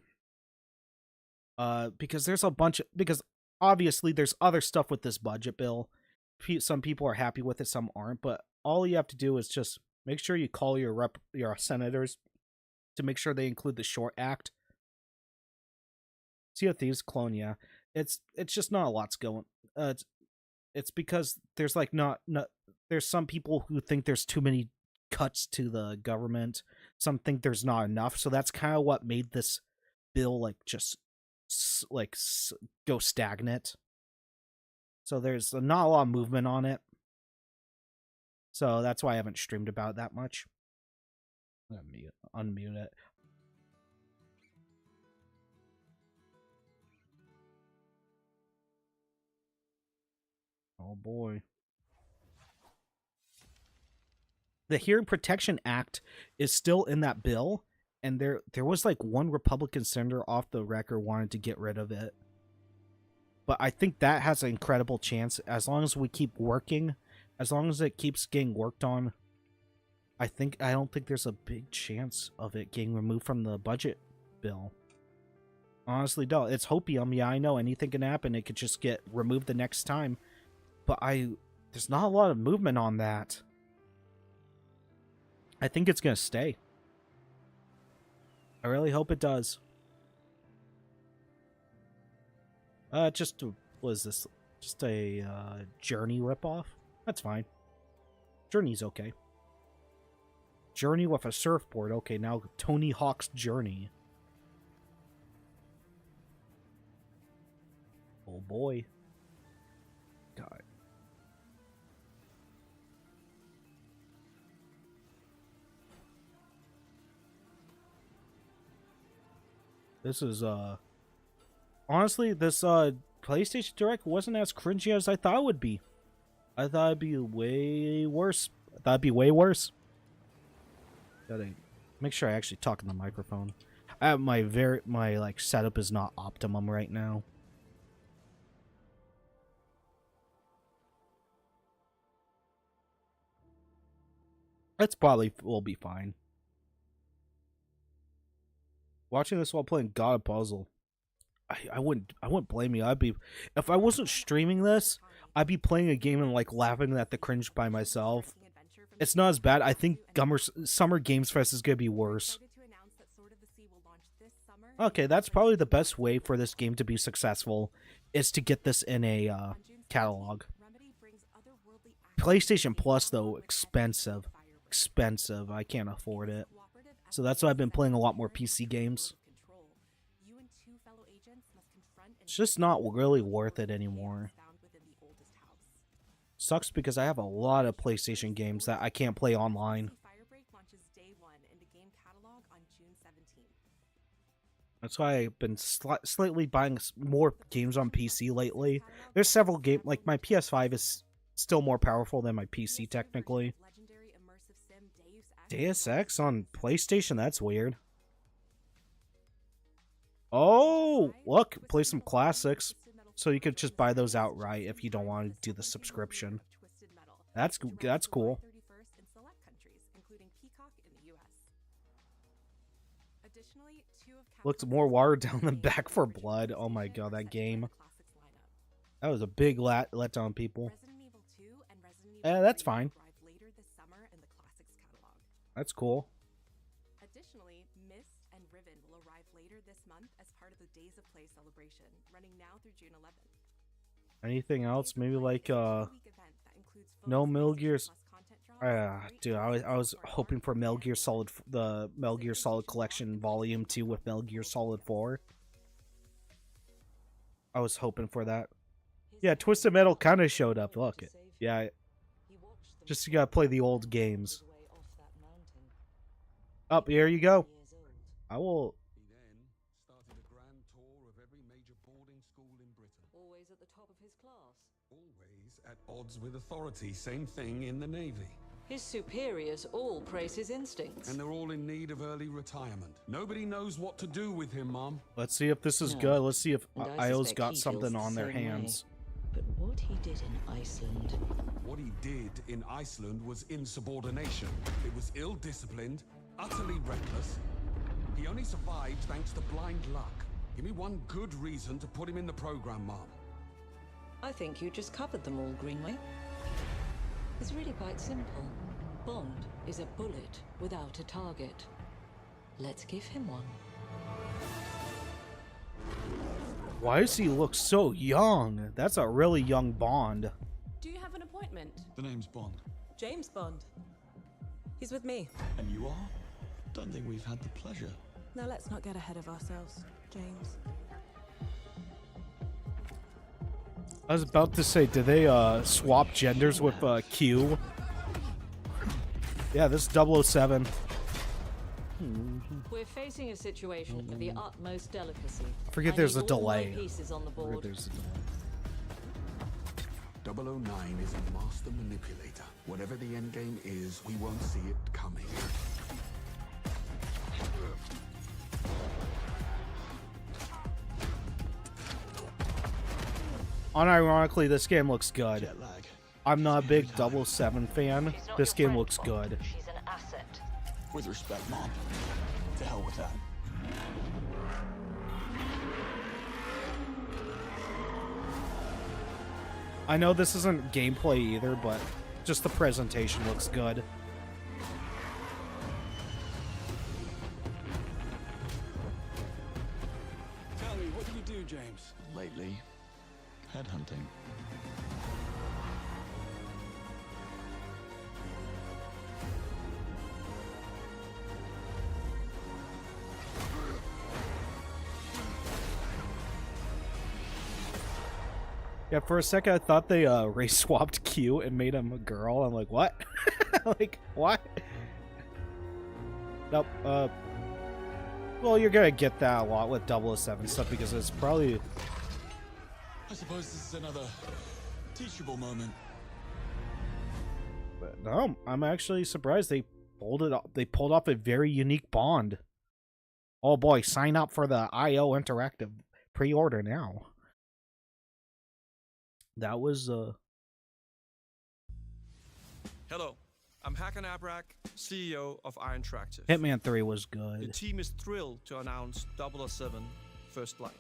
Because there's a bunch of... Because obviously there's other stuff with this budget bill. Some people are happy with it, some aren't. But all you have to do is just make sure you call your senators to make sure they include the Short Act. Sea of Thieves clone, yeah. It's just not a lot's going. It's because there's like not there's some people who think there's too many cuts to the government. Some think there's not enough. So that's kind of what made this bill like just like go stagnant. So there's not a lot of movement on it. So that's why I haven't streamed about it that much. I'm gonna unmute it. Oh boy. The Hearing Protection Act is still in that bill, and there was like one Republican senator off the record wanted to get rid of it. But I think that has an incredible chance as long as we keep working, as long as it keeps getting worked on. I don't think there's a big chance of it getting removed from the budget bill. Honestly, don't. It's hopium. Yeah, I know anything can happen. It could just get removed the next time. But there's not a lot of movement on that. I think it's going to stay. I really hope it does. Was this just a Journey ripoff? That's fine. Journey's okay. Journey with a surfboard. Okay, now Tony Hawk's Journey. Oh boy. God. This is, honestly, this, PlayStation Direct wasn't as cringy as I thought it would be. I thought it'd be way worse. Gotta make sure I actually talk in the microphone. I have my like setup is not optimum right now. That's probably will be fine. Watching this while playing God of Puzzle, I wouldn't blame you. If I wasn't streaming this, I'd be playing a game and like laughing at the cringe by myself. It's not as bad. I think Summer Games Fest is gonna be worse. Okay, that's probably the best way for this game to be successful, is to get this in a catalog. PlayStation Plus though, expensive. I can't afford it. So that's why I've been playing a lot more PC games. It's just not really worth it anymore. Sucks because I have a lot of PlayStation games that I can't play online. That's why I've been slightly buying more games on PC lately. There's several games, like my PS5 is still more powerful than my PC technically. Deus Ex on PlayStation? That's weird. Oh, look, play some classics. So you could just buy those outright if you don't want to do the subscription. That's cool. July 31st in select countries, including Peacock in the US. Additionally, Looks more watered down than Back for Blood. Oh my god, that game. That was a big letdown, people. That's fine. That's cool. Additionally, Myst and Riven will arrive later this month as part of the Days of Play celebration, running now through June 11th. Anything else? Maybe like no Metal Gear. Dude, I was hoping for Metal Gear Solid, the Metal Gear Solid Collection Volume 2 with Metal Gear Solid 4. I was hoping for that. Yeah, Twisted Metal kind of showed up. Look, yeah, just you gotta play the old games. Up here you go. I will. He then started a grand tour of every major boarding school in Britain. Always at the top of his class. Always at odds with authority. Same thing in the Navy. His superiors all praise his instincts. And they're all in need of early retirement. Nobody knows what to do with him, Mom. Let's see if this is good. Let's see if And I IO's suspect got he something feels on the their same way. hands. But what he did in Iceland. What he did in Iceland was insubordination. It was ill-disciplined, utterly reckless. He only survived thanks to blind luck. Give me one good reason to put him in the program, Mom. I think you just covered them all, Greenway. It's really quite simple. Bond is a bullet without a target. Let's give him one. Why does he look so young? That's a really young Bond. Do you have an appointment? The name's Bond. James Bond. He's with me. And you are? Don't think we've had the pleasure. Now let's not get ahead of ourselves, James. I was about to say, did they swap genders with Q? Yeah, this is 007. We're facing a situation of the utmost delicacy. Forget I there's need a all my delay. pieces on the Forget board. there's a delay. 009 is a master manipulator. Whatever the end game is, we won't see it coming. Unironically, this game looks good. I'm not a big 007 fan. This game looks good. She's an asset. With respect, Mom. To hell with that. I know this isn't gameplay either, but just the presentation looks good. Tell me, what do you do, James? Lately, headhunting. Yeah, for a second I thought they race swapped Q and made him a girl. I'm like, what? Like, what? Nope. Well, you're gonna get that a lot with 007 stuff because it's probably. I suppose this is another teachable moment. But no, I'm actually surprised they pulled it off. They pulled off a very unique Bond. Oh boy, sign up for the IO Interactive pre-order now. That was Hello, I'm Hakan Abrak, CEO of Iron Interactive. Hitman 3 was The good. team is thrilled to announce 007 First Flight.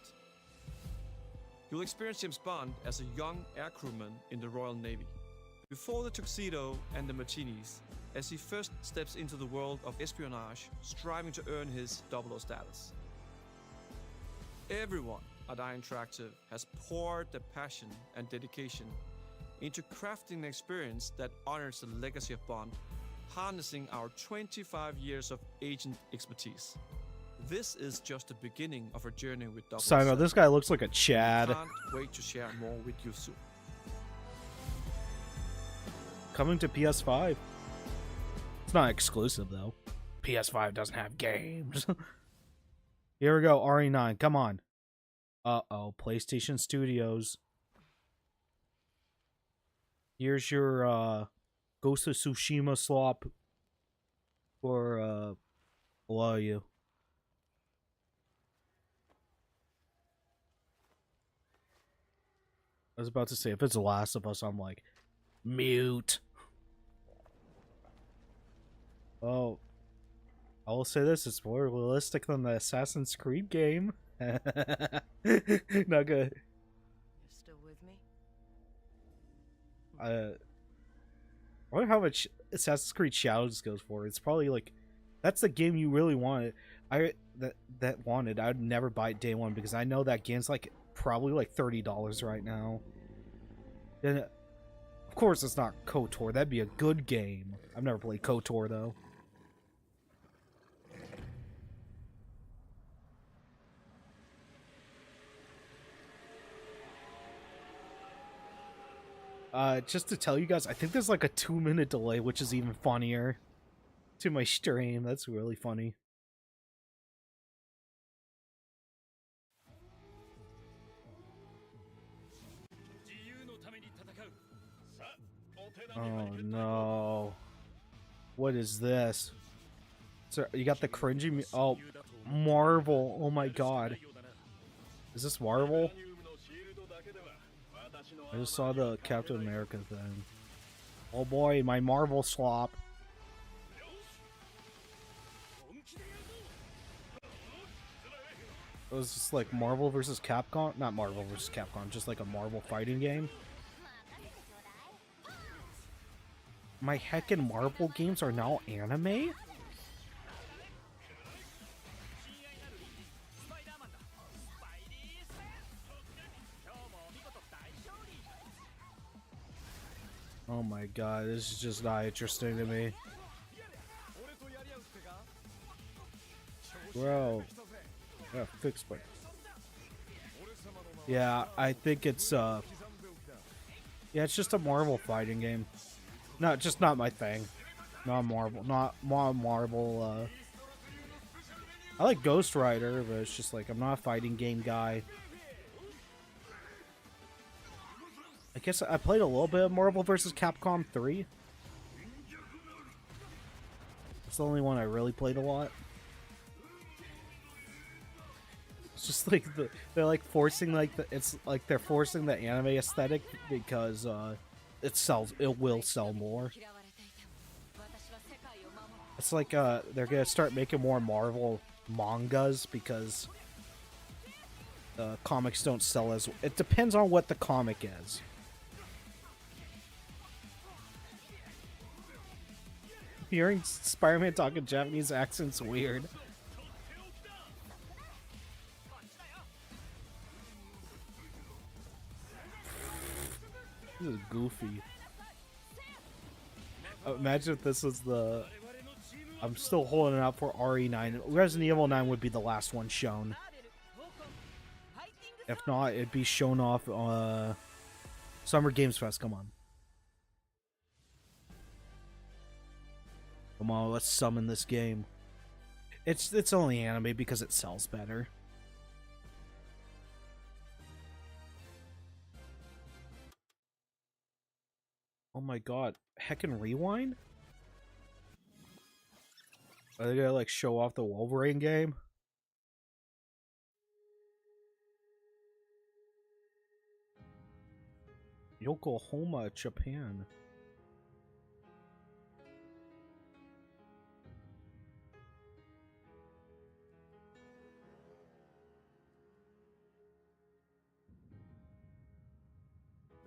You'll experience James Bond as a young air crewman in the Royal Navy. Before the tuxedo and the martinis, as he first steps into the world of espionage, striving to earn his 00 status. Everyone at Iron Interactive has poured their passion and dedication into crafting an experience that honors the legacy of Bond, harnessing our 25 years of agent expertise. This is just the beginning of our journey with 007. Simon, this guy looks like a Chad. Can't wait to share more with you soon. Coming to PS5. It's not exclusive though. PS5 doesn't have games. Here we go, RE9, come on. Uh-oh, PlayStation Studios. Here's your Ghost of Tsushima slop for below you. I was about to say, if it's The Last of Us, I'm like, mute. Oh, I will say this: it's more realistic than the Assassin's Creed game. Not good. You're still with me? I wonder how much Assassin's Creed Shadows goes for. It's probably like that's the game you really wanted. That wanted. I'd never buy it day one because I know that game's like probably like $30 right now. Then, of course, it's not KOTOR. That'd be a good game. I've never played KOTOR though. Just to tell you guys, I think there's like a 2-minute delay, which is even funnier to my stream. That's really funny. Oh no. What is this? So you got the cringy oh, Marvel. Oh my god. Is this Marvel? I just saw the Captain America thing. Oh boy, my Marvel slop. It was just like Marvel versus Capcom. Not Marvel versus Capcom, just like a Marvel fighting game. My heckin' Marvel games are now anime? Oh my god, this is just not interesting to me. Bro. Yeah, fixed by. Yeah, I think it's yeah, it's just a Marvel fighting game. No, just not my thing. Not Marvel, not Marvel, I like Ghost Rider, but it's just like I'm not a fighting game guy. I guess I played a little bit of Marvel vs. Capcom 3. It's the only one I really played a lot. It's just like they're like forcing it's like they're forcing the anime aesthetic because it will sell more. It's like they're gonna start making more Marvel mangas because comics don't sell as. It depends on what the comic is. Hearing Spider-Man talk in Japanese accent's weird. This is goofy. Imagine if this was the... I'm still holding out for RE9. Resident Evil 9 would be the last one shown. If not, it'd be shown off Summer Games Fest. Come on. Come on, let's summon this game. It's only anime because it sells better. Oh my god. Heckin' Rewind? Are they gonna like show off the Wolverine game? Yokohama, Japan.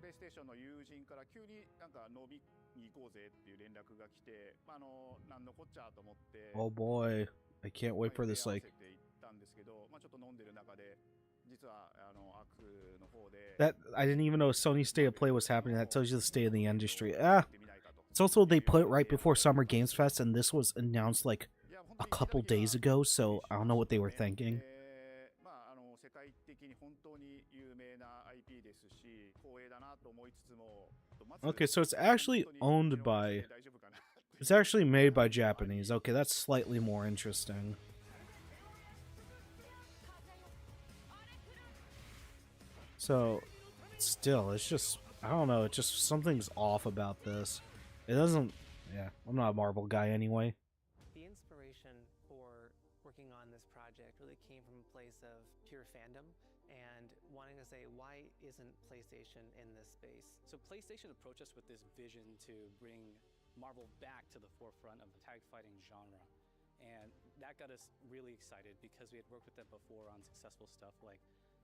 PlayStation の友人から急になんか飲みに行こうぜっていう連絡が来て、なんのこっちゃと思って。Oh boy, I can't wait for this like. That I didn't even know Sony State of Play was happening. That tells you the state of the industry. It's also they put it right before Summer Games Fest, and this was announced like a couple days ago. So I don't know what they were thinking. Okay, so it's actually owned by... It's actually made by Japanese. Okay, that's slightly more interesting. So, still, it's just... I don't know, it's just... Something's off about this. It doesn't... Yeah, I'm not a Marvel guy anyway. The inspiration for working on this project really came from a place of pure fandom and wanting to say, why isn't PlayStation in this space? So PlayStation approached us with this vision to bring Marvel back to the forefront of the tag fighting genre. And that got us really excited because we had worked with them before on successful stuff like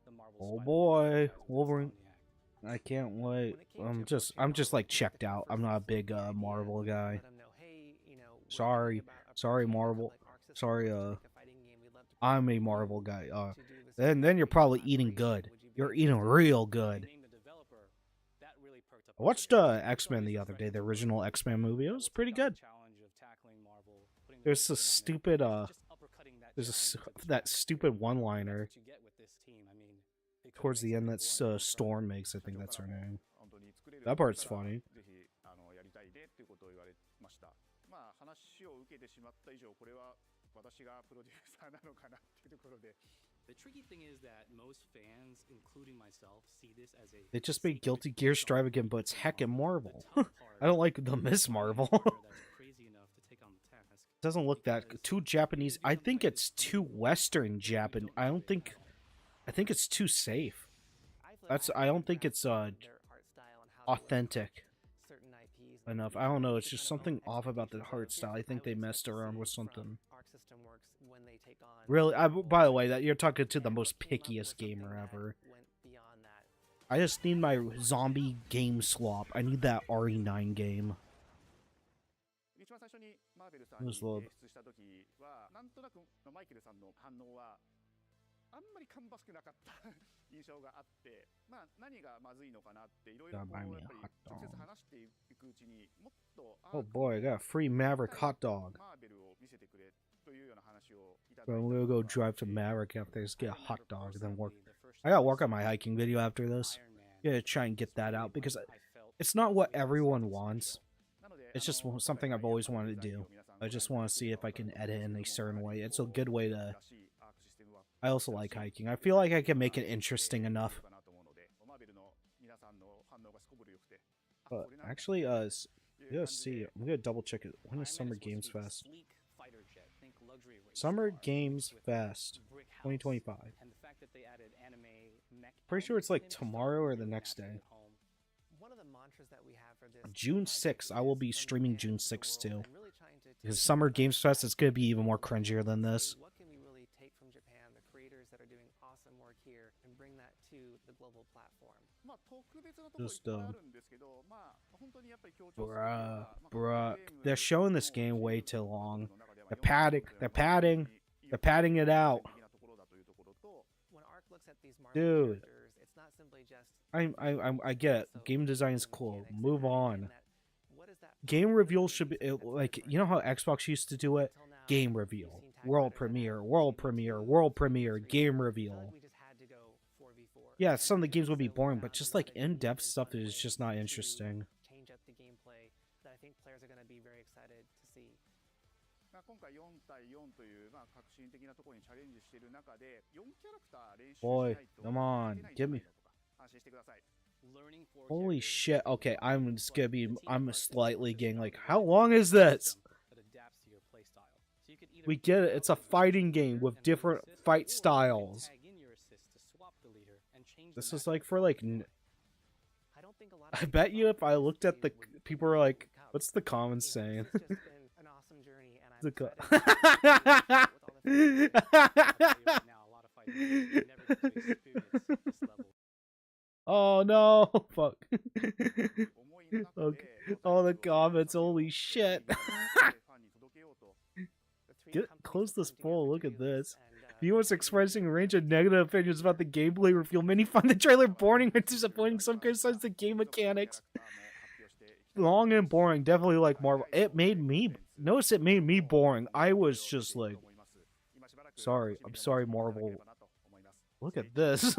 the Marvel Oh Spider-Man boy, franchise with Wolverine. Insomniac. I can't wait. I'm just like checked out. I'm not a big Marvel guy. Sorry, sorry Marvel. Sorry, I'm a Marvel guy. Then you're probably eating good. You're eating real good. I watched X-Men the other day, the original X-Men movie. It was pretty good. There's a stupid that stupid one-liner towards the end that Storm makes. I think that's her name. That part's funny. The tricky thing is that most fans, including myself, see this as a They just made Guilty Gear Strive again, but it's heckin' Marvel. I don't like the Miss Marvel. Doesn't look that too Japanese. I think it's too Western Japan. I think it's too safe. I don't think it's authentic enough. I don't know. It's just something off about the art style. I think they messed around with something. Really, by the way, that you're talking to the most pickiest gamer ever. I just need my zombie game swap. I need that RE9 game. This little... あんまり芳しくなかった印象があって、まあ何がまずいのかなっていろいろこうやっぱり直接話していくうちにもっと Oh boy, I got a free Maverick hot dog. I'm gonna go drive to Maverick after this, get a hot dog, and then work. I gotta work on my hiking video after this. Gotta try and get that out because it's not what everyone wants. It's just something I've always wanted to do. I just want to see if I can edit in a certain way. It's a good way to... I also like hiking. I feel like I can make it interesting enough. But actually, let's see. I'm gonna double check it. When is Summer Games Fest? Summer Games Fest 2025. Pretty sure it's like tomorrow or the next day. June 6th. I will be streaming June 6th too. Because Summer Games Fest is gonna be even more cringier than this. Just bruh, they're showing this game way too long. They're padding it out. Dude, I get it. Game design is cool. Move on. Game reveal should be like, you know how Xbox used to do it? Game reveal, world premiere, game reveal. Yeah, some of the games would be boring, but just like in-depth stuff is just not interesting. Change up the gameplay that I think players are going to be very excited to see. 今回4対4という革新的なところにチャレンジしている中で4キャラクター練習しないと Boy, come on, give me. 安心してください。 Holy shit. Okay, I'm slightly getting like, how long is this? We get it. It's a fighting game with different fight styles. This is like for like... I bet you if I looked at the... People are like, what's the comments saying? Oh no! Fuck. Okay. All the comments, holy shit. Close this poll, look at this. Viewers expressing a range of negative opinions about the gameplay reveal. Many find the trailer boring or disappointing. Some criticize the game mechanics. Long and boring, definitely like Marvel. It made me... Notice it made me boring. I was just like... Sorry, I'm sorry, Marvel. Look at this.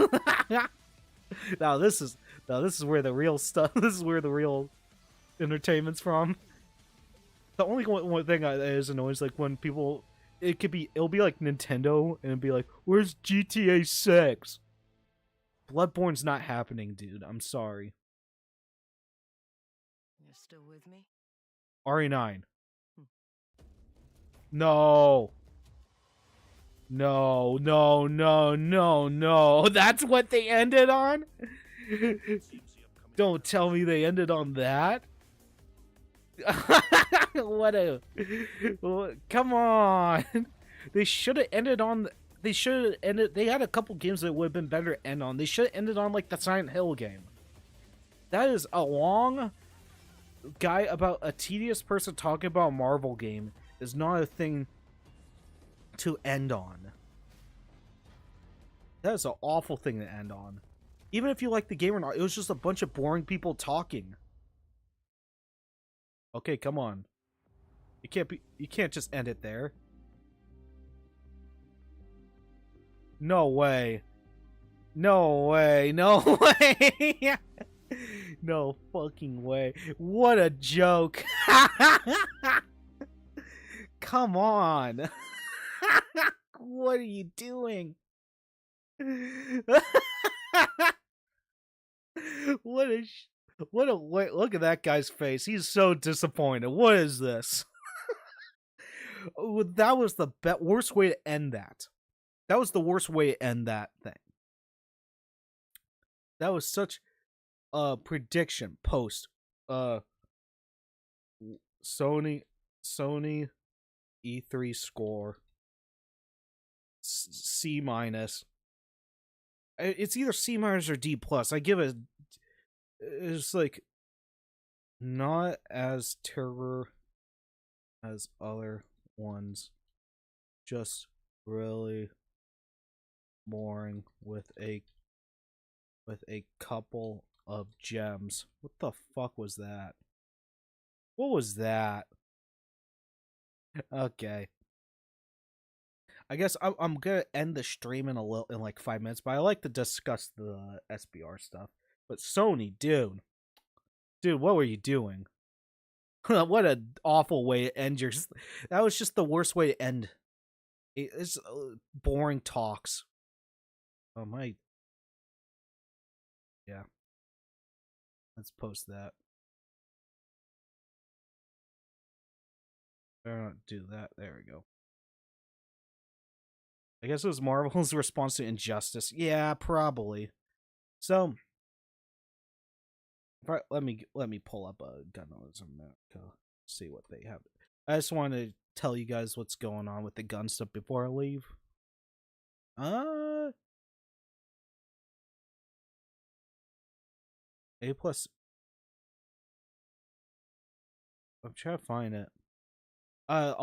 Now this is where the real stuff... This is where the real entertainment's from. The only one thing that is annoying is like when people... It'll be like Nintendo, and it'll be like, where's GTA 6? Bloodborne's not happening, dude. I'm sorry. You're still with me? RE9. No. No, no, no, no, no. That's what they ended on? Don't tell me they ended on that. What a... Come on! They should have ended on... They should have ended... They had a couple games that would have been better to end on. They should have ended on, like, the Silent Hill game. That is a long... guy about a tedious person talking about a Marvel game is not a thing to end on. That is an awful thing to end on. Even if you like the game or not, it was just a bunch of boring people talking. Okay, come on. You can't just end it there. No way. No way. No way. No fucking way. What a joke. Come on. What are you doing? Wait, look at that guy's face. He's so disappointed. What is this? That was the worst way to end that. That was the worst way to end that thing. That was such a prediction post. Sony E3 score C-. It's either C- or D+. I give it... It's like... not as terror as other ones. Just really boring with a couple of gems. What the fuck was that? What was that? Okay. I guess I'm gonna end the stream in like 5 minutes, but I like to discuss the SBR stuff. But Sony, dude, what were you doing? What an awful way to end your... That was just the worst way to end. It's boring talks. Oh my... Yeah. Let's post that. Don't do that. There we go. I guess it was Marvel's response to Injustice. Yeah, probably. So, let me pull up a gun map to see what they have. I just want to tell you guys what's going on with the gun stuff before I leave. A+. I'm trying to find it. There's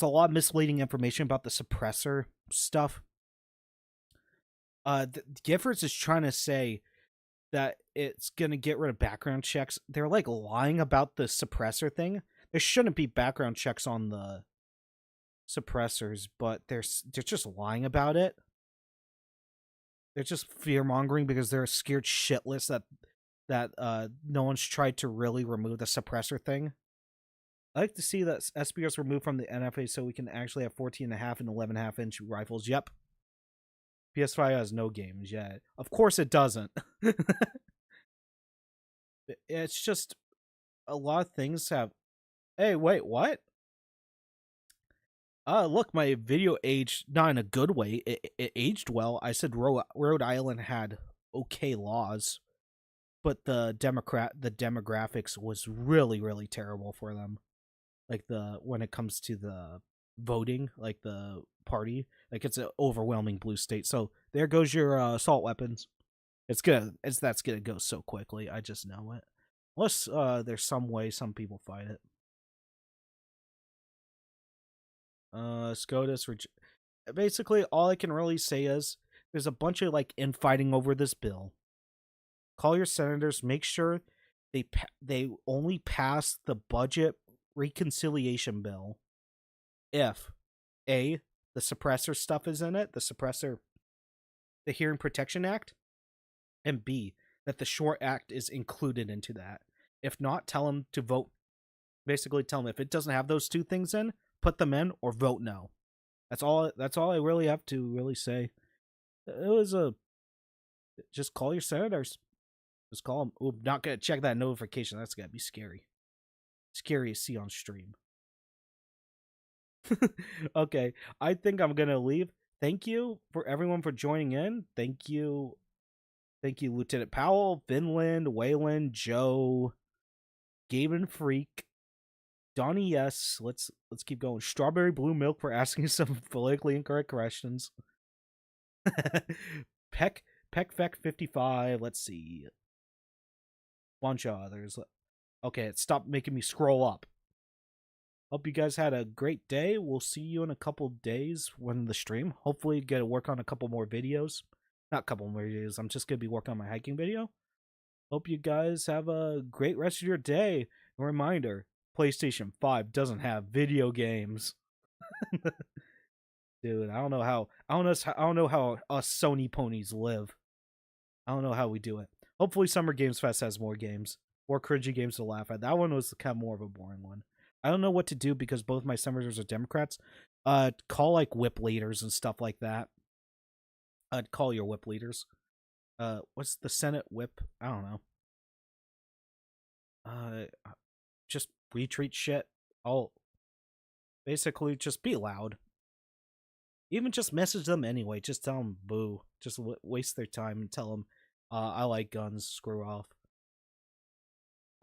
a lot of misleading information about the suppressor stuff. Giffords is trying to say that it's gonna get rid of background checks. They're like lying about the suppressor thing. There shouldn't be background checks on the suppressors, but they're just lying about it. They're just fear mongering because they're scared shitless that no one's tried to really remove the suppressor thing. I like to see that SBRs removed from the NFA so we can actually have 14.5 and 11.5 inch rifles. Yep. PS5 has no games yet. Of course it doesn't. It's just a lot of things have... Hey, wait, what? Look, my video aged not in a good way. It aged well. I said Rhode Island had okay laws, but the demographics was really, really terrible for them. Like when it comes to the voting, like the party, like it's an overwhelming blue state. So there goes your assault weapons. That's gonna go so quickly. I just know it. Unless there's some way some people fight it. SCOTUS. Basically, all I can really say is there's a bunch of like infighting over this bill. Call your senators. Make sure they only pass the budget reconciliation bill if A, the suppressor stuff is in it, the Hearing Protection Act, and B, that the Short Act is included into that. If not, tell them to vote. Basically, tell them if it doesn't have those two things in, put them in or vote no. That's all I really have to really say. It was just call your senators. Just call them. Ooh, not gonna check that notification. That's gotta be scary. Scary to see on stream. Okay, I think I'm gonna leave. Thank you for everyone for joining in. Thank you, Lieutenant Powell, Finland, Wayland, Joe, Gaben Freak, Donnie S. Let's keep going. Strawberry Blue Milk for asking some politically incorrect questions. Peck 55. Let's see. Bunch of others. Okay, it stopped making me scroll up. Hope you guys had a great day. We'll see you in a couple days when the stream. Hopefully get to work on a couple more videos. Not a couple more videos. I'm just going to be working on my hiking video. Hope you guys have a great rest of your day. A reminder, PlayStation 5 doesn't have video games. Dude, I don't know how us Sony ponies live. I don't know how we do it. Hopefully Summer Games Fest has more games. More cringy games to laugh at. That one was kind of more of a boring one. I don't know what to do because both my senators are Democrats. Call like whip leaders and stuff like that. Call your whip leaders. What's the Senate whip? I don't know. Just retweet shit. I'll basically just be loud. Even just message them anyway. Just tell them boo. Just waste their time and tell them I like guns. Screw off.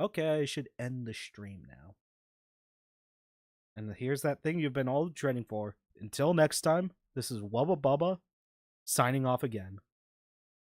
Okay, I should end the stream now. And here's that thing you've been all dreading for. Until next time, this is Wubba Bubba, signing off again.